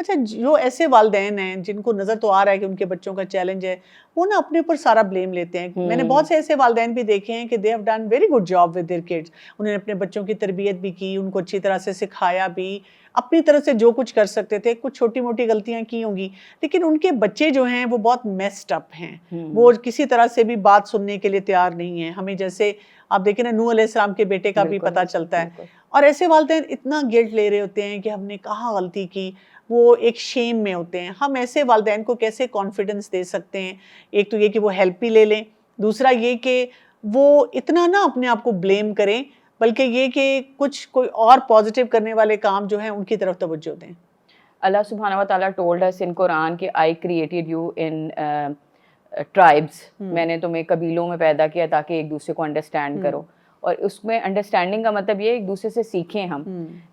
اچھا جو ایسے والدین ہیں جن کو نظر تو آ رہا ہے کہ ان کے بچوں کا چیلنج ہے، وہ نا اپنے اوپر سارا بلیم لیتے ہیں. میں نے بہت سے ایسے والدین بھی دیکھے ہیں کہ they have done very good job with their kids. انہوں نے اپنے بچوں کی تربیت بھی کی، ان کو اچھی طرح سے سکھایا بھی، اپنی طرف سے جو کچھ کر سکتے تھے. کچھ چھوٹی موٹی غلطیاں کی ہوں گی، لیکن ان کے بچے جو ہیں وہ بہت میسڈ اپ ہیں. وہ کسی طرح سے بھی بات سننے کے لیے تیار نہیں ہیں. ہمیں جیسے آپ دیکھیں نا نوح علیہ السلام کے بیٹے کا بھی پتہ چلتا ہے. اور ایسے والدین اتنا گلٹ لے رہے ہوتے ہیں کہ ہم نے کہاں غلطی کی، وہ ایک شیم میں ہوتے ہیں. ہم ایسے والدین کو کیسے کانفیڈنس دے سکتے ہیں؟ ایک تو یہ کہ وہ ہیلپ بھی لے لیں، دوسرا یہ کہ وہ اتنا نہ اپنے آپ کو بلیم کریں، بلکہ یہ کہ کوئی اور پازیٹیو کرنے والے کام جو ہیں ان کی طرف توجہ دیں.
اللہ سبحانہ و تعالیٰ ٹولڈ اس ان قرآن کہ I created you in tribes. میں نے تمہیں قبیلوں میں پیدا کیا تاکہ ایک دوسرے کو انڈرسٹینڈ کرو. اور اس میں انڈرسٹینڈنگ کا مطلب یہ ایک دوسرے سے سیکھیں ہم.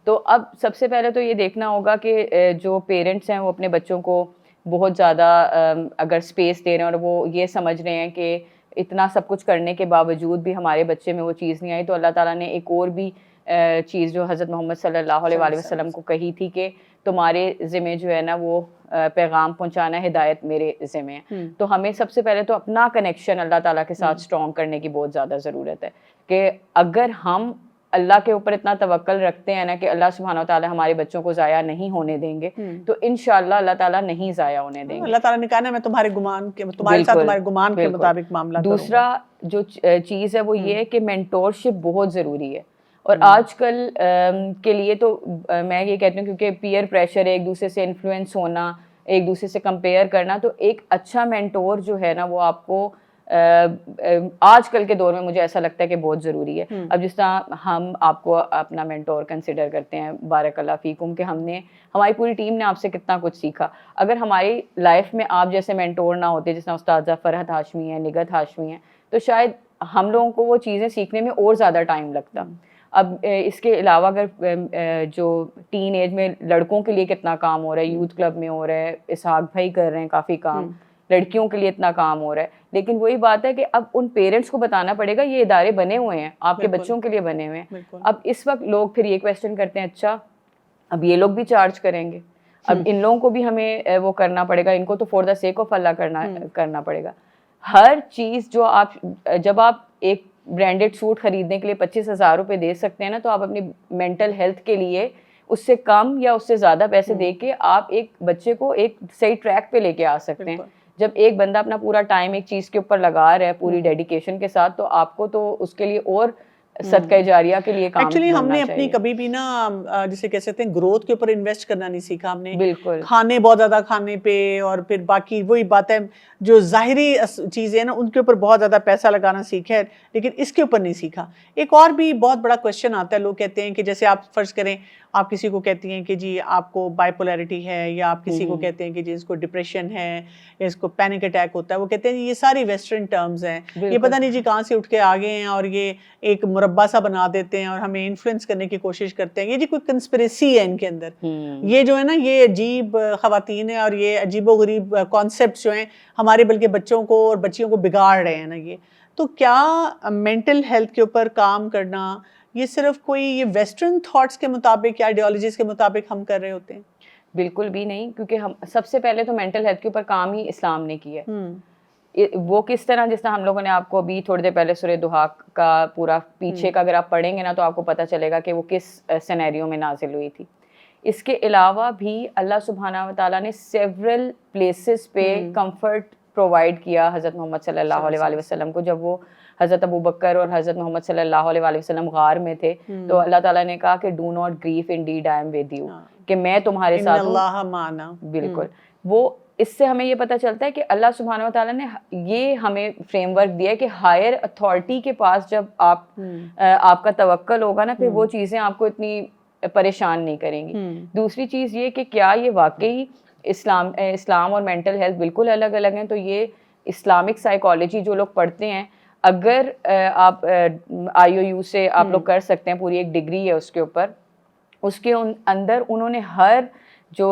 تو اب سب سے پہلے تو یہ دیکھنا ہوگا کہ جو پیرنٹس ہیں وہ اپنے بچوں کو بہت زیادہ اگر اسپیس دے رہے ہیں اور وہ یہ سمجھ رہے ہیں کہ اتنا سب کچھ کرنے کے باوجود بھی ہمارے بچے میں وہ چیز نہیں آئی، تو اللہ تعالیٰ نے ایک اور بھی چیز جو حضرت محمد صلی اللہ علیہ وآلہ وسلم کو کہی تھی کہ تمہارے ذمہ جو ہے نا وہ پیغام پہنچانا، ہدایت میرے ذمہ ہے. تو ہمیں سب سے پہلے تو اپنا کنیکشن اللہ تعالیٰ کے ساتھ اسٹرانگ کرنے کی بہت زیادہ ضرورت ہے کہ اگر ہم اللہ کے اوپر اتنا توکل رکھتے ہیں نا کہ اللہ سبحانہ و تعالیٰ ہمارے بچوں کو ضائع نہیں ہونے دیں گے، تو انشاءاللہ اللہ تعالیٰ نہیں ضائع ہونے دیں گے.
اللہ تعالیٰ نے کہا نا میں تمہارے ساتھ تمہارے گمان کے مطابق معاملہ کروں گا.
دوسرا جو چیز ہے وہ یہ ہے کہ مینٹورشپ بہت ضروری ہے. اور آج کل کے لیے تو میں یہ کہتی ہوں کیونکہ پیئر پریشر ہے، ایک دوسرے سے انفلوئنس ہونا، ایک دوسرے سے کمپیئر کرنا، تو ایک اچھا مینٹور جو ہے نا وہ آپ کو آج کل کے دور میں مجھے ایسا لگتا ہے کہ بہت ضروری ہے. اب جس طرح ہم آپ کو اپنا مینٹور کنسیڈر کرتے ہیں، بارک اللہ فیکم، کہ ہماری پوری ٹیم نے آپ سے کتنا کچھ سیکھا. اگر ہماری لائف میں آپ جیسے مینٹور نہ ہوتے، جس طرح استاذہ فرحت ہاشمی ہیں، نگہت ہاشمی ہیں، تو شاید ہم لوگوں کو وہ چیزیں سیکھنے میں اور زیادہ ٹائم لگتا. اب اس کے علاوہ اگر جو ٹین ایج میں لڑکوں کے لیے کتنا کام ہو رہا ہے، یوتھ کلب میں ہو رہا ہے، اسحاق بھائی کر رہے ہیں کافی کام، لڑکیوں کے لیے اتنا کام ہو رہا ہے. لیکن وہی بات ہے کہ اب ان پیرنٹس کو بتانا پڑے گا یہ ادارے بنے ہوئے ہیں، آپ کے بچوں کے لیے بنے ہوئے ہیں. اب اس وقت لوگ پھر یہ کویسچن کرتے ہیں اچھا اب یہ لوگ بھی چارج کریں گے، اب ان لوگوں کو بھی ہمیں وہ کرنا پڑے گا، ان کو تو فور دا سیک آف اللہ کرنا پڑے گا. ہر چیز جو جب آپ ایک برانڈیڈ سوٹ خریدنے کے لیے 25,000 روپے دے سکتے ہیں نا، تو آپ اپنی مینٹل ہیلتھ کے لیے اس سے کم یا اس سے زیادہ پیسے دے کے آپ ایک بچے کو ایک صحیح ٹریک پہ لے کے آ سکتے ہیں. جب ایک بندہ اپنا پورا ٹائم ایک چیز کے اوپر لگا رہا ہے پوری ڈیڈیکیشن کے ساتھ، تو آپ کو تو اس کے لیے اور صدقہ جاریہ کے لیے کام
ایکچولی ہم نے اپنی کبھی بھی نا جسے کہہ سکتے ہیں گروتھ کے اوپر انویسٹ کرنا نہیں سیکھا. ہم نے
بالکل
کھانے بہت زیادہ کھانے پہ اور پھر باقی وہی بات ہے جو ظاہری چیزیں ہیں نا ان کے اوپر بہت زیادہ پیسہ لگانا سیکھا ہے، لیکن اس کے اوپر نہیں سیکھا. ایک اور بھی بہت بڑا کویشچن آتا ہے، لوگ کہتے ہیں کہ جیسے آپ فرض کریں آپ کسی کو کہتی ہیں کہ جی آپ کو بائیپولیرٹی ہے، یا آپ کسی کو کہتے ہیں کہ جی اس کو ڈپریشن ہے یا اس کو پینک اٹیک ہوتا ہے، وہ کہتے ہیں یہ ساری ویسٹرن ٹرمز ہیں، یہ پتہ نہیں جی کہاں سے اٹھ کے آگے ہیں اور یہ ایک مربع سا بنا دیتے ہیں اور ہمیں انفلوئنس کرنے کی کوشش کرتے ہیں. یہ جی کوئی کنسپریسی ہے ان کے اندر. یہ جو ہے نا یہ عجیب خواتین ہیں اور یہ عجیب و غریب کانسیپٹس جو ہیں ہمارے بلکہ بچوں کو اور بچیوں کو بگاڑ رہے ہیں نا. یہ تو کیا مینٹل ہیلتھ کے اوپر کام کرنا یہ صرف کوئی یہ ویسٹرن تھاٹس کے مطابق یا آئیڈیالوجیز کے مطابق ہم کر رہے ہوتے ہیں؟
بالکل بھی نہیں، کیونکہ ہم سب سے پہلے تو مینٹل ہیلتھ کے اوپر کام ہی اسلام نے کیا ہے. وہ کس طرح، جس طرح ہم لوگوں نے آپ کو ابھی تھوڑی دیر پہلے سورہ دہا کا پورا پیچھے کا اگر آپ پڑھیں گے نا تو آپ کو پتہ چلے گا کہ وہ کس سینیریو میں نازل ہوئی تھی. اس کے علاوہ بھی اللہ سبحانہ و تعالیٰ نے سیورل پلیسز پہ کمفرٹ پرووائڈ کیا حضرت محمد صلی اللہ علیہ وآلہ وسلم کو. جب وہ حضرت ابو بکر اور حضرت محمد صلی اللہ علیہ وآلہ وسلم غار میں تھے تو اللہ تعالیٰ نے کہا کہ do not grief indeed I am with you, کہ میں تمہارے ساتھ ہوں،
اللہ معنا.
بالکل. وہ اس سے ہمیں یہ پتہ چلتا ہے کہ اللہ سبحانہ و تعالیٰ نے یہ ہمیں فریم ورک دیا ہے کہ ہائر اتھارٹی کے پاس جب آپ کا توکل ہوگا نا، پھر وہ چیزیں آپ کو اتنی پریشان نہیں کریں گی. دوسری چیز یہ کہ کیا یہ واقعی اسلام اور مینٹل ہیلتھ بالکل الگ الگ ہیں. تو یہ اسلامک سائیکالوجی جو لوگ پڑھتے ہیں، اگر آپ IOU سے آپ لوگ کر سکتے ہیں، پوری ایک ڈگری ہے اس کے اوپر، اس کے اندر انہوں نے ہر جو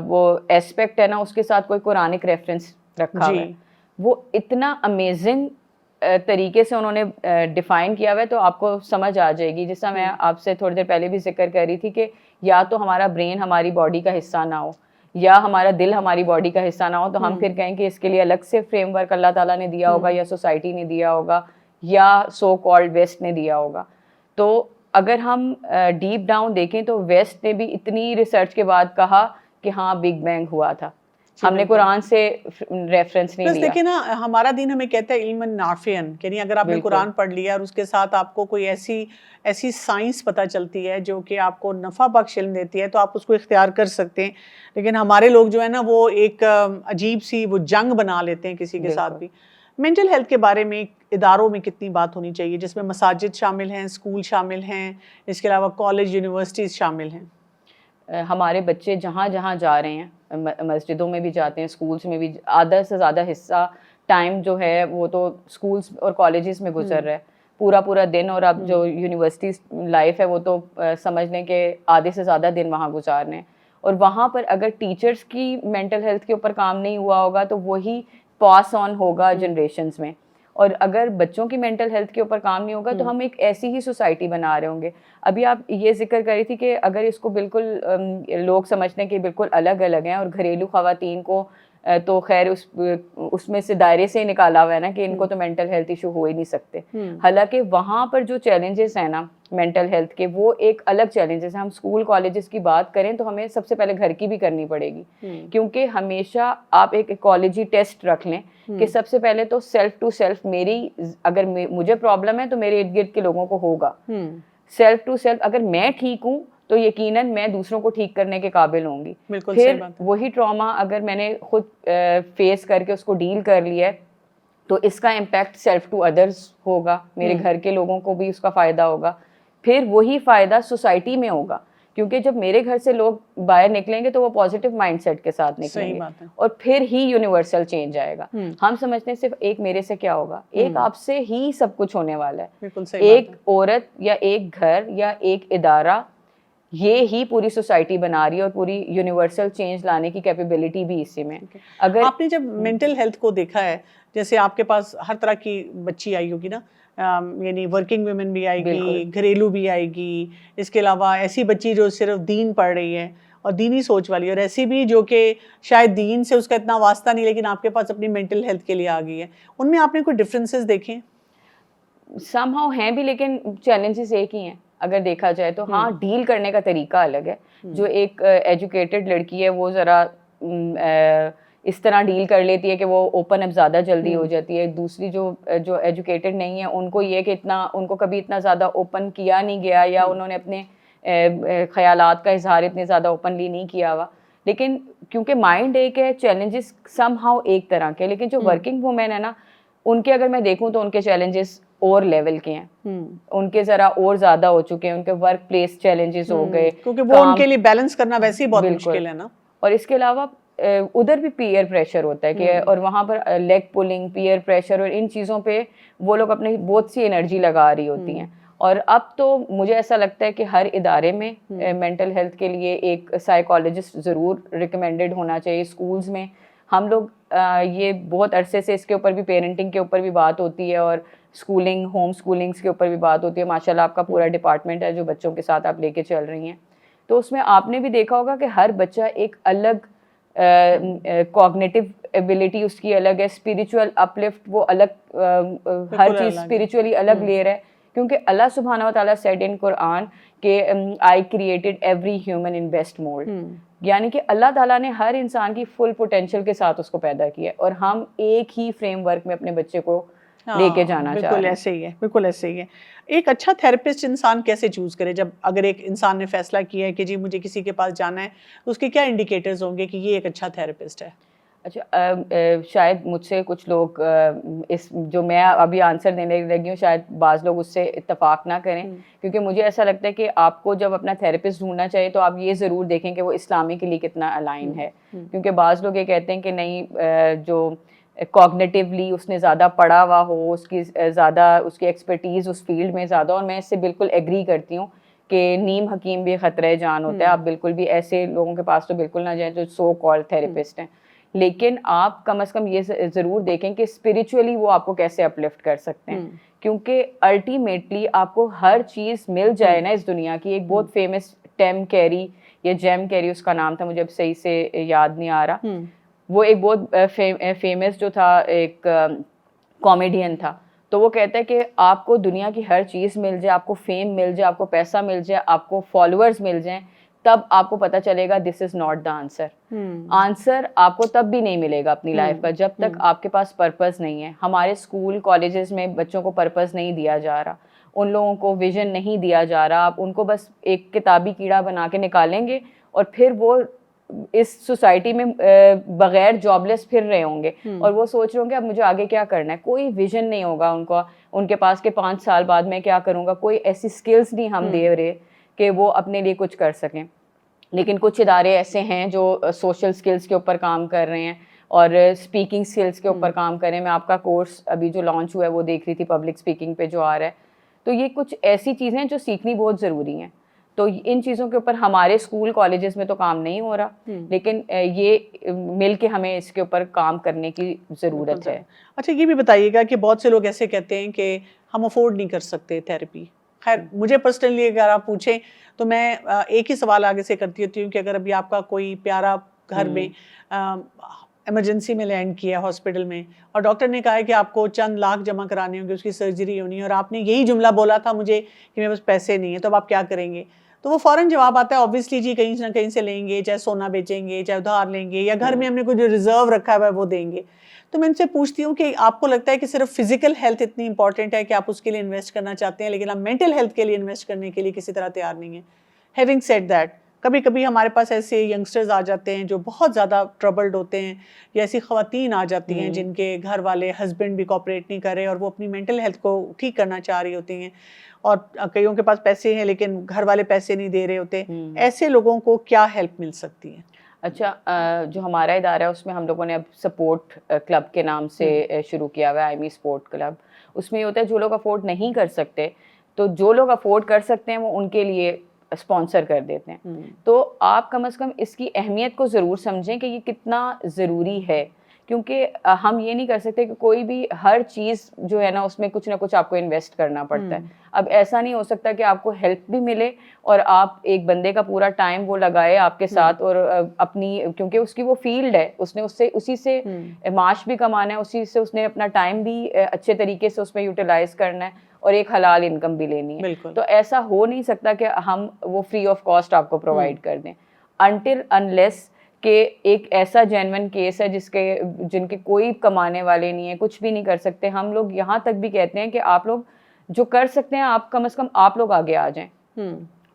وہ ایسپیکٹ ہے نا اس کے ساتھ کوئی قرآنک ریفرنس رکھا ہے. وہ اتنا امیزنگ طریقے سے انہوں نے ڈیفائن کیا ہوا ہے، تو آپ کو سمجھ آ جائے گی. جس طرح میں آپ سے تھوڑی دیر پہلے بھی ذکر کر رہی تھی کہ یا تو ہمارا برین ہماری باڈی کا حصہ نہ ہو، یا ہمارا دل ہماری باڈی کا حصہ نہ ہو تو ہم پھر کہیں کہ اس کے لیے الگ سے فریم ورک اللہ تعالیٰ نے دیا ہوگا یا سوسائٹی نے دیا ہوگا یا سو کالڈ ویسٹ نے دیا ہوگا. تو اگر ہم ڈیپ ڈاؤن دیکھیں تو ویسٹ نے بھی اتنی ریسرچ کے بعد کہا کہ ہاں بگ بینگ ہوا تھا, ہم نے قرآن سے ریفرنس نہیں لیا.
دیکھیں نا, ہمارا دین ہمیں کہتا ہے علم نافعن, یعنی اگر آپ نے قرآن پڑھ لیا اور اس کے ساتھ آپ کو کوئی ایسی سائنس پتہ چلتی ہے جو کہ آپ کو نفع بخش علم دیتی ہے تو آپ اس کو اختیار کر سکتے ہیں. لیکن ہمارے لوگ جو ہے نا وہ ایک عجیب سی وہ جنگ بنا لیتے ہیں کسی کے ساتھ بھی. مینٹل ہیلتھ کے بارے میں اداروں میں کتنی بات ہونی چاہیے, جس میں مساجد شامل ہیں, اسکول شامل ہیں, اس کے علاوہ کالج یونیورسٹیز شامل ہیں؟
ہمارے بچے جہاں جہاں جا رہے ہیں, مسجدوں میں بھی جاتے ہیں, اسکولس میں بھی, آدھا سے زیادہ حصہ ٹائم جو ہے وہ تو اسکولس اور کالجز میں گزر رہا ہے پورا دن. اور اب جو یونیورسٹیز لائف ہے وہ تو سمجھ لیں کہ آدھے سے زیادہ دن وہاں گزار رہے ہیں. اور وہاں پر اگر ٹیچرس کی مینٹل ہیلتھ کے اوپر کام نہیں ہوا ہوگا تو وہی پاس آن ہوگا جنریشنز میں. اور اگر بچوں کی مینٹل ہیلتھ کے اوپر کام نہیں ہوگا تو ہم ایک ایسی ہی سوسائٹی بنا رہے ہوں گے. ابھی آپ یہ ذکر کر رہی تھی کہ اگر اس کو بالکل لوگ سمجھتے ہیں کہ بالکل الگ الگ ہیں, اور گھریلو خواتین کو تو خیر اس میں سے دائرے سے ہی نکالا ہوا ہے نا کہ ان کو تو مینٹل ہیلتھ ایشو ہو ہی نہیں سکتے. حالانکہ وہاں پر جو چیلنجز ہیں نا مینٹل ہیلتھ کے وہ ایک الگ چیلنجز ہیں. ہم اسکول کالجز کی بات کریں تو ہمیں سب سے پہلے گھر کی بھی کرنی پڑے گی, کیونکہ ہمیشہ آپ ایک ایکالوجی ٹیسٹ رکھ لیں کہ سب سے پہلے تو سیلف ٹو سیلف, میری اگر مجھے پرابلم ہے تو میرے ارد گرد کے لوگوں کو ہوگا. سیلف ٹو سیلف, اگر میں ٹھیک ہوں تو یقیناً میں دوسروں کو ٹھیک کرنے کے قابل ہوں گی. پھر وہی ٹراما اگر میں نے خود فیس کر کے اس کو ڈیل کر لیا ہے تو اس کا امپیکٹ سیلف ٹو ادرس ہوگا, میرے گھر کے لوگوں کو بھی اس کا فائدہ ہوگا. پھر وہی فائدہ سوسائٹی میں ہوگا, کیونکہ جب میرے گھر سے لوگ باہر نکلیں گے تو وہ پازیٹیو مائنڈ سیٹ کے ساتھ نکلیں گے اور پھر ہی یونیورسل چینج آئے گا. ہم سمجھتے ہیں صرف ایک میرے سے کیا ہوگا, ایک آپ سے ہی سب کچھ ہونے والا ہے. ایک عورت یا ایک گھر یا ایک ادارہ یہ ہی پوری سوسائٹی بنا رہی ہے, اور پوری یونیورسل چینج لانے کی کیپیبلٹی بھی اسی میں.
اگر آپ نے جب مینٹل ہیلتھ کو دیکھا ہے, جیسے آپ کے پاس ہر طرح کی بچی آئی ہوگی نا, یعنی ورکنگ ویمن بھی آئے گی, گھریلو بھی آئے گی, اس کے علاوہ ایسی بچی جو صرف دین پڑھ رہی ہے اور دینی سوچ والی, اور ایسی بھی جو کہ شاید دین سے اس کا اتنا واسطہ نہیں لیکن آپ کے پاس اپنی مینٹل ہیلتھ کے لیے آ گئی ہے. ان میں آپ نے کوئی ڈفرینسز دیکھے؟
سم ہاؤ ہیں بھی, لیکن چیلنجز ایک ہی ہیں اگر دیکھا جائے تو. ہاں ڈیل کرنے کا طریقہ الگ ہے. جو ایک ایجوکیٹڈ لڑکی ہے وہ ذرا اس طرح ڈیل کر لیتی ہے کہ وہ اوپن اپ زیادہ جلدی ہو جاتی ہے. دوسری جو ایجوکیٹڈ نہیں ہے ان کو یہ کہ ان کو کبھی اتنا زیادہ اوپن کیا نہیں گیا, یا انہوں نے اپنے خیالات کا اظہار اتنے زیادہ اوپنلی نہیں کیا ہوا. لیکن کیونکہ مائنڈ ایک ہے, چیلنجز سم ہاؤ ایک طرح کے. لیکن جو ورکنگ وومین ہے نا, ان کے اگر میں دیکھوں تو ان کے چیلنجز اور لیول کے ہیں, ان کے ذرا اور زیادہ ہو چکے ہیں. ان کے ورک پلیس چیلنجز ہو گئے,
کیونکہ وہ ان کے لیے بیلنس کرنا ویسے ہی بہت مشکل ہے نا.
اور اس کے علاوہ ادھر بھی پیئر پریشر ہوتا ہے کہ, اور وہاں پر لیگ پولنگ, پیئر پریشر, اور ان چیزوں پہ وہ لوگ اپنی بہت سی انرجی لگا رہی ہوتی ہیں. اور اب تو مجھے ایسا لگتا ہے کہ ہر ادارے میں مینٹل ہیلتھ کے لیے ایک سائیکالوجسٹ ضرور ریکمینڈڈ ہونا چاہیے. اسکولز میں ہم لوگ یہ بہت عرصے سے اس کے اوپر بھی, پیرنٹنگ کے اوپر بھی بات ہوتی ہے, اور اسکولنگ, ہوم اسکولنگس کے اوپر بھی بات ہوتی ہے. ماشاء اللہ آپ کا پورا ڈپارٹمنٹ ہے جو بچوں کے ساتھ آپ لے کے چل رہی ہیں. تو اس میں آپ نے بھی دیکھا ہوگا کہ ہر بچہ ایک الگ کوگنیٹو ایبلٹی اس کی الگ ہے, اسپریچول اپلفٹ وہ الگ, ہر چیز اسپریچولی الگ لے رہا ہے. کیونکہ اللہ سبحانہ و تعالیٰ سیڈ ان قرآن کہ I created every human in best mould, یعنی کہ اللہ تعالیٰ نے ہر انسان کی فل پوٹینشیل کے ساتھ اس کو پیدا کیا ہے, اور ہم ایک ہی فریم ورک میں اپنے بچے کو لے کے جانا چاہ رہے ہیں.
بالکل ایسے ہی ہے, بالکل ایسے ہی ہے. ایک اچھا تھراپسٹ انسان کیسے چوز کرے؟ جب اگر ایک انسان نے فیصلہ کیا ہے کہ جی مجھے کسی کے پاس جانا ہے, تو اس کے کیا انڈیکیٹرز ہوں گے کہ یہ ایک اچھا تھراپسٹ ہے؟
اچھا, شاید مجھ سے کچھ لوگ اس جو میں ابھی آنسر دینے لگی ہوں, شاید بعض لوگ اس سے اتفاق نہ کریں, کیونکہ مجھے ایسا لگتا ہے کہ آپ کو جب اپنا تھراپسٹ ڈھونڈنا چاہیے تو آپ یہ ضرور دیکھیں کہ وہ اسلامی کے لیے کتنا الائن ہے. کیونکہ بعض لوگ یہ کہتے ہیں کہ نہیں, جو کوگنیٹیولی اس نے زیادہ پڑھا ہوا ہو, اس کی زیادہ اس کی ایکسپرٹیز اس فیلڈ میں زیادہ, اور میں اس سے بالکل ایگری کرتی ہوں کہ نیم حکیم بھی خطرہ جان ہوتا ہے. آپ بالکل بھی ایسے لوگوں کے پاس تو بالکل نہ جائیں جو سو کالڈ تھراپسٹ ہیں. لیکن آپ کم از کم یہ ضرور دیکھیں کہ اسپریچولی وہ آپ کو کیسے اپلفٹ کر سکتے ہیں, کیونکہ الٹیمیٹلی آپ کو ہر چیز مل جائے نا اس دنیا کی. ایک بہت فیمس ٹیم کیری یا جیم کیری اس کا نام تھا, مجھے اب صحیح سے یاد نہیں آ رہا. وہ ایک بہت فیمس جو تھا ایک کامیڈین تھا. تو وہ کہتا ہے کہ آپ کو دنیا کی ہر چیز مل جائے, آپ کو فیم مل جائے, آپ کو پیسہ مل جائے, آپ کو فالوورز مل جائیں, تب آپ کو پتہ چلے گا this is not the answer. Answer آپ کو تب بھی نہیں ملے گا اپنی لائف کا جب تک آپ کے پاس پرپز نہیں ہے. ہمارے اسکول کالجز میں بچوں کو پرپز نہیں دیا جا رہا, ان لوگوں کو ویژن نہیں دیا جا رہا. آپ ان کو بس ایک کتابی کیڑا بنا کے نکالیں گے اور پھر وہ اس سوسائٹی میں بغیر جاب لیس پھر رہے ہوں گے, اور وہ سوچ رہے ہوں گے اب مجھے آگے کیا کرنا ہے. کوئی ویژن نہیں ہوگا ان کو, ان کے پاس کہ 5 سال بعد میں کیا کروں گا. کوئی ایسی اسکلس نہیں ہم دے رہے کہ وہ اپنے لیے کچھ کر سکیں. لیکن کچھ ادارے ایسے ہیں جو سوشل اسکلس کے اوپر کام کر رہے ہیں اور اسپیکنگ اسکلس کے اوپر کام کر رہے ہیں. میں آپ کا کورس ابھی جو لانچ ہوا ہے وہ دیکھ رہی تھی, پبلک اسپیکنگ پہ جو آ رہا ہے. تو یہ کچھ ایسی چیزیں ہیں جو سیکھنی بہت ضروری ہیں. تو ان چیزوں کے اوپر ہمارے اسکول کالجز میں تو کام نہیں ہو رہا, لیکن یہ مل کے ہمیں اس کے اوپر کام کرنے کی ضرورت ہے.
اچھا یہ بھی بتائیے گا کہ بہت سے لوگ ایسے کہتے ہیں کہ ہم افورڈ نہیں کر سکتے تھیراپی. خیر مجھے پرسنلی اگر آپ پوچھیں تو میں ایک ہی سوال آگے سے کرتی ہوتی ہوں کہ اگر ابھی آپ کا کوئی پیارا گھر میں ایمرجنسی میں لینڈ کیا ہاسپٹل میں, اور ڈاکٹر نے کہا ہے کہ آپ کو چند لاکھ جمع کرانے ہوں گے, اس کی سرجری ہونی ہے, اور آپ نے یہی جملہ بولا تھا مجھے کہ میرے پاس پیسے نہیں ہیں, تو اب آپ کیا کریں گے؟ تو وہ فوراً جواب آتا ہے اوبیسلی جی کہیں نہ کہیں سے لیں گے, چاہے سونا بیچیں گے, چاہے ادھار لیں گے, یا گھر میں ہم نے کوئی جو ریزرو رکھا ہوا ہے وہ دیں گے. تو میں ان سے پوچھتی ہوں کہ آپ کو لگتا ہے کہ صرف فزیکل ہیلتھ اتنی امپورٹنٹ ہے کہ آپ اس کے لیے انویسٹ کرنا چاہتے ہیں, لیکن آپ مینٹل ہیلتھ کے لیے انویسٹ کرنے کے لیے کسی طرح تیار نہیں ہیں؟ ہیونگ سیڈ دیٹ, کبھی کبھی ہمارے پاس ایسے ینگسٹرز آ جاتے ہیں جو بہت زیادہ ٹربلڈ ہوتے ہیں, یا ایسی خواتین آ جاتی ہیں جن کے گھر والے ہسبینڈ بھی کوآپریٹ نہیں کر رہے اور وہ اپنی مینٹل ہیلتھ کو ٹھیک کرنا چاہ رہی ہوتی ہیں, اور کئیوں کے پاس پیسے ہیں لیکن گھر والے پیسے نہیں دے رہے ہوتے. ایسے لوگوں کو کیا ہیلپ مل سکتی ہے؟
اچھا, جو ہمارا ادارہ ہے اس میں ہم لوگوں نے اب سپورٹ کلب کے نام سے شروع کیا ہوا ہے, آئی می سپورٹ کلب. اس میں یہ ہوتا ہے جو لوگ افورڈ نہیں کر سکتے, تو جو لوگ افورڈ کر سکتے ہیں وہ ان کے لیے اسپانسر کر دیتے ہیں. تو آپ کم از کم اس کی اہمیت کو ضرور سمجھیں کہ یہ کتنا ضروری ہے, کیونکہ ہم یہ نہیں کر سکتے کہ کوئی بھی ہر چیز جو ہے نا اس میں کچھ نہ کچھ آپ کو انویسٹ کرنا پڑتا ہے. اب ایسا نہیں ہو سکتا کہ آپ کو ہیلپ بھی ملے اور آپ ایک بندے کا پورا ٹائم وہ لگائے آپ کے ساتھ, اور اپنی کیونکہ اس کی وہ فیلڈ ہے, اس نے اسی سے معاش بھی kamaنا ہے, اسی سے اس نے اپنا ٹائم بھی اچھے طریقے سے اس میں یوٹیلائز کرنا ہے, اور ایک حلال انکم بھی لینی ہے. تو ایسا ہو نہیں سکتا کہ ہم وہ فری آف کاسٹ آپ کو پرووائڈ کر دیں, انٹل انلیس کہ ایک ایسا جینون کیس ہے جن کے کوئی کمانے والے نہیں ہیں, کچھ بھی نہیں کر سکتے. ہم لوگ یہاں تک بھی کہتے ہیں کہ آپ لوگ جو کر سکتے ہیں آپ کم از کم آپ لوگ آگے آ جائیں.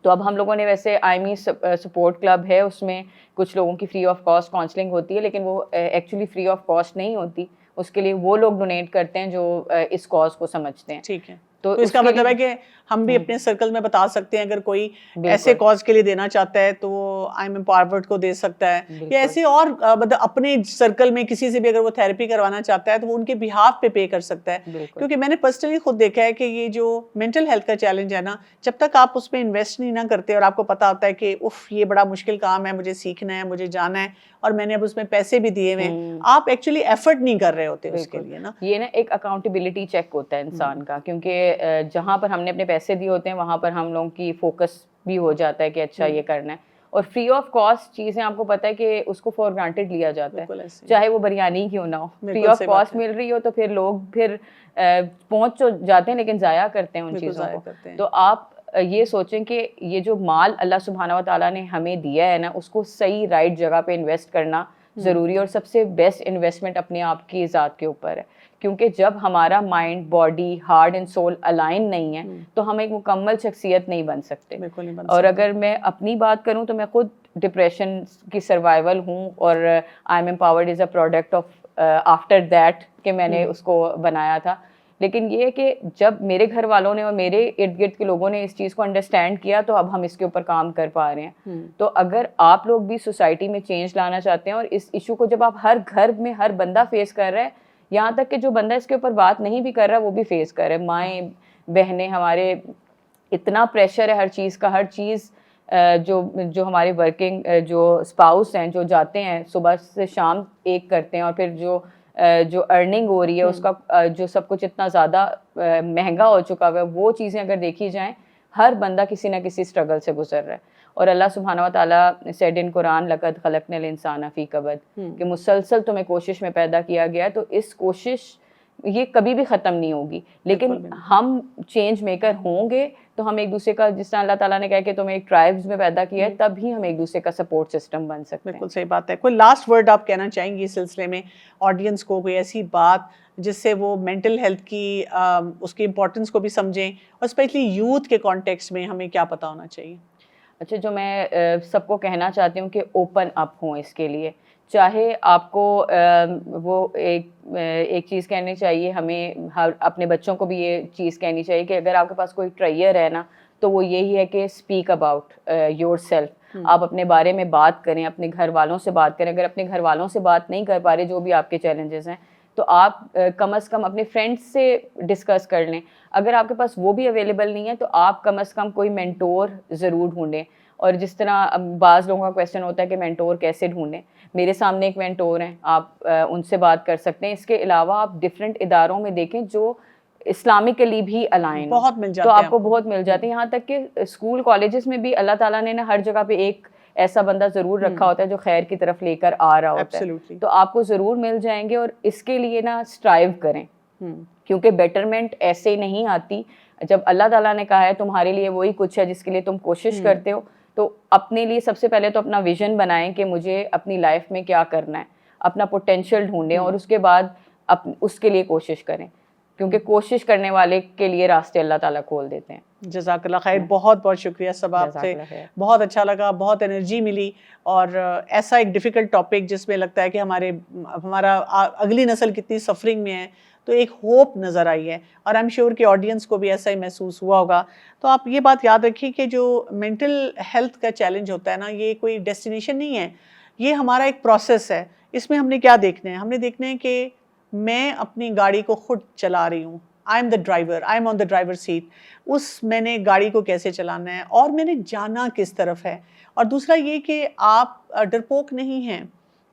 تو اب ہم لوگوں نے ویسے آئی می سپورٹ کلب ہے, اس میں کچھ لوگوں کی فری آف کاسٹ کاؤنسلنگ ہوتی ہے, لیکن وہ ایکچولی فری آف کاسٹ نہیں ہوتی. اس کے لیے وہ لوگ ڈونیٹ کرتے ہیں جو اس کاز کو سمجھتے ہیں.
ٹھیک ہے, تو اس کا مطلب ہے کہ ہم بھی اپنے سرکل میں بتا سکتے ہیں اگر کوئی ایسے کاز کے لیے دینا چاہتا ہے تو وہ آئی ایم امپاورڈ کو دے سکتا ہے, یا ایسے اور مطلب اپنے سرکل میں کسی سے بھی اگر وہ تھیراپی کروانا چاہتا ہے تو وہ ان کے بہاف پہ کر سکتا ہے. کیونکہ میں نے پرسنلی خود دیکھا ہے کہ یہ جو مینٹل ہیلتھ کا چیلنج ہے نا, جب تک آپ اس میں انویسٹ نہیں نہ کرتے اور آپ کو پتا ہوتا ہے کہ اف یہ بڑا مشکل کام ہے, مجھے سیکھنا ہے, مجھے جانا ہے, اور میں نے اب اس میں پیسے بھی دیے ہوئے, آپ ایکچولی ایفرٹ نہیں کر رہے ہوتے اس کے لیے نا.
یہ نا ایک اکاؤنٹیبلٹی چیک ہوتا ہے انسان کا, کیونکہ جہاں پر ہم نے اپنے پیسے دیے ہوتے ہیں وہاں پر ہم لوگوں کی فوکس بھی ہو جاتا ہے کہ اچھا یہ کرنا ہے. اور فری آف کاسٹ چیزیں آپ کو پتہ ہے کہ اس کو فار گرانٹیڈ لیا جاتا ہے, چاہے وہ بریانی کیوں نہ ہو, فری آف کاسٹ مل رہی ہو تو پھر لوگ پھر پہنچ تو جاتے ہیں لیکن ضائع کرتے ہیں ان چیزوں کو. تو آپ یہ سوچیں کہ یہ جو مال اللہ سبحانہ و تعالیٰ نے ہمیں دیا ہے نا, اس کو صحیح رائٹ جگہ پہ انویسٹ کرنا ضروری ہے, اور سب سے بیسٹ انویسٹمنٹ اپنے آپ کی ذات کے اوپر ہے. کیونکہ جب ہمارا mind, body, heart and civil align نہیں ہے تو ہم ایک مکمل شخصیت نہیں بن سکتے. اور اگر میں اپنی بات کروں تو میں خود ڈپریشن کی سروائیول ہوں, اور I am empowered is a product of after that کہ میں نے اس کو بنایا تھا. لیکن یہ کہ جب میرے گھر والوں نے اور میرے ارد گرد کے لوگوں نے اس چیز کو انڈرسٹینڈ کیا تو اب ہم اس کے اوپر کام کر پا رہے ہیں. تو اگر آپ لوگ بھی سوسائٹی میں چینج لانا چاہتے ہیں, اور اس ایشو کو جب آپ ہر گھر میں ہر بندہ فیس کر رہا ہے, یہاں تک کہ جو بندہ اس کے اوپر بات نہیں بھی کر رہا وہ بھی فیس کر رہا ہے, مائیں بہنیں ہمارے, اتنا پریشر ہے ہر چیز کا, ہر چیز جو ہمارے ورکنگ جو اسپاؤس ہیں جو جاتے ہیں صبح سے شام ایک کرتے ہیں, اور پھر جو ارننگ ہو رہی ہے اس کا جو سب کچھ اتنا زیادہ مہنگا ہو چکا ہوا ہے, وہ چیزیں اگر دیکھی جائیں ہر بندہ کسی نہ کسی اسٹرگل سے گزر رہا ہے. اور اللہ سبحانہ و تعالیٰ said in قرآن لقد خلقنا الانسان فی کبد کہ مسلسل تمہیں کوشش میں پیدا کیا گیا ہے، تو اس کوشش یہ کبھی بھی ختم نہیں ہوگی، لیکن ہم چینج میکر ہوں گے تو ہم ایک دوسرے کا، جس طرح اللہ تعالیٰ نے کہا کہ تمہیں ایک ٹرائبز میں پیدا کیا ہے، تب ہی ہم ایک دوسرے کا سپورٹ سسٹم بن سکتے ہیں۔
بالکل صحیح بات ہے۔ کوئی لاسٹ ورڈ آپ کہنا چاہیں گے اس سلسلے میں آڈینس کو، کوئی ایسی بات جس سے وہ مینٹل ہیلتھ کی اس کی امپورٹنس کو بھی سمجھیں، اور اسپیشلی یوتھ کے کانٹیکسٹ میں ہمیں کیا پتہ ہونا چاہیے؟
اچھا، جو میں سب کو کہنا چاہتی ہوں کہ اوپن اپ ہوں اس کے لیے، چاہے آپ کو وہ ایک چیز کہنی چاہیے، ہمیں اپنے بچوں کو بھی یہ چیز کہنی چاہیے کہ اگر آپ کے پاس کوئی ٹریئر ہے نا، تو وہ یہی ہے کہ اسپیک اباؤٹ یور سیلف، آپ اپنے بارے میں بات کریں، اپنے گھر والوں سے بات کریں۔ اگر اپنے گھر والوں سے بات نہیں کر پا رہے، جو بھی آپ کے چیلنجز ہیں، تو آپ کم از کم اپنے فرینڈس سے ڈسکس کر لیں۔ اگر آپ کے پاس وہ بھی اویلیبل نہیں ہے تو آپ کم از کم کوئی مینٹور ضرور ڈھونڈیں۔ اور جس طرح بعض لوگوں کا کویشچن ہوتا ہے کہ مینٹور کیسے ڈھونڈیں، میرے سامنے ایک مینٹور ہیں، آپ ان سے بات کر سکتے ہیں۔ اس کے علاوہ آپ ڈفرینٹ اداروں میں دیکھیں جو اسلامکلی بھی الائن،
بہت مل جاتے
تو
ہیں،
آپ کو بہت مل جاتے ہیں۔ یہاں تک کہ اسکول کالجز میں بھی اللہ تعالیٰ نے ہر جگہ پہ ایک ایسا بندہ ضرور رکھا ہوتا ہے جو خیر کی طرف لے کر آ رہا ہوتا ہے، تو آپ کو ضرور مل جائیں گے۔ اور اس کے لیے نا اسٹرائیو کریں، کیونکہ بیٹرمنٹ ایسے نہیں آتی۔ جب اللہ تعالیٰ نے کہا ہے تمہارے لیے وہی کچھ ہے جس کے لیے تم کوشش کرتے ہو، تو اپنے لیے سب سے پہلے تو اپنا ویژن بنائیں کہ مجھے اپنی لائف میں کیا کرنا ہے، اپنا پوٹینشیل ڈھونڈیں، اور اس کے بعد اس کے لیے کوشش کریں، کیونکہ کوشش کرنے والے کے لیے راستے اللہ تعالیٰ کھول دیتے ہیں۔
جزاک اللہ خیر، بہت بہت شکریہ سب، آپ سے بہت اچھا لگا، بہت انرجی ملی، اور ایسا ایک ڈیفیکلٹ ٹاپک جس میں لگتا ہے کہ ہمارا اگلی نسل کتنی سفرنگ میں ہے، تو ایک ہوپ نظر آئی ہے، اور آئی ایم شیور کہ آڈینس کو بھی ایسا ہی محسوس ہوا ہوگا۔ تو آپ یہ بات یاد رکھیے کہ جو مینٹل ہیلتھ کا چیلنج ہوتا ہے نا، یہ کوئی ڈیسٹینیشن نہیں ہے، یہ ہمارا ایک پروسیس ہے۔ اس میں ہم نے کیا دیکھنا ہے؟ ہم نے دیکھنا ہے کہ میں اپنی گاڑی کو خود چلا رہی ہوں، I am the driver, I am on the driver seat, میں نے گاڑی کو کیسے چلانا ہے، اور میں نے جانا کس طرف ہے۔ اور دوسرا یہ کہ آپ ڈرپوک نہیں ہیں،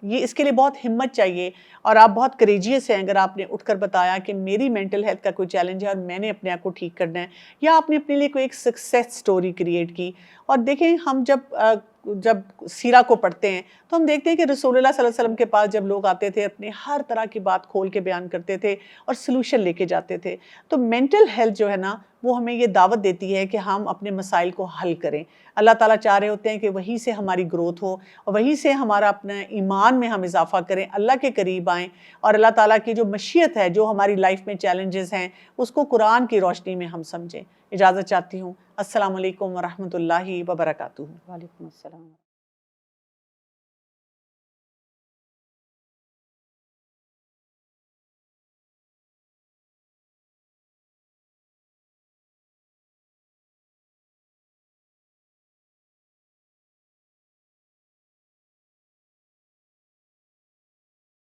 یہ اس کے لیے بہت ہمت چاہیے، اور آپ بہت کریجیس ہیں اگر آپ نے اٹھ کر بتایا کہ میری مینٹل ہیلتھ کا کوئی چیلنج ہے اور میں نے اپنے آپ کو ٹھیک کرنا ہے، یا آپ نے اپنے لیے کوئی ایک سکسیس سٹوری کریٹ کی۔ اور دیکھیں، ہم جب سیرہ کو پڑھتے ہیں تو ہم دیکھتے ہیں کہ رسول اللہ صلی اللہ علیہ وسلم کے پاس جب لوگ آتے تھے، اپنے ہر طرح کی بات کھول کے بیان کرتے تھے اور سلوشن لے کے جاتے تھے۔ تو مینٹل ہیلتھ جو ہے نا، وہ ہمیں یہ دعوت دیتی ہے کہ ہم اپنے مسائل کو حل کریں۔ اللہ تعالیٰ چاہ رہے ہوتے ہیں کہ وہیں سے ہماری گروتھ ہو، اور وہیں سے ہمارا اپنے ایمان میں ہم اضافہ کریں، اللہ کے قریب آئیں، اور اللہ تعالیٰ کی جو مشیت ہے، جو ہماری لائف میں چیلنجز ہیں، اس کو قرآن کی روشنی میں ہم سمجھیں۔ اجازت چاہتی ہوں۔ السلام علیکم ورحمۃ اللہ وبرکاتہ۔
وعلیکم السلام۔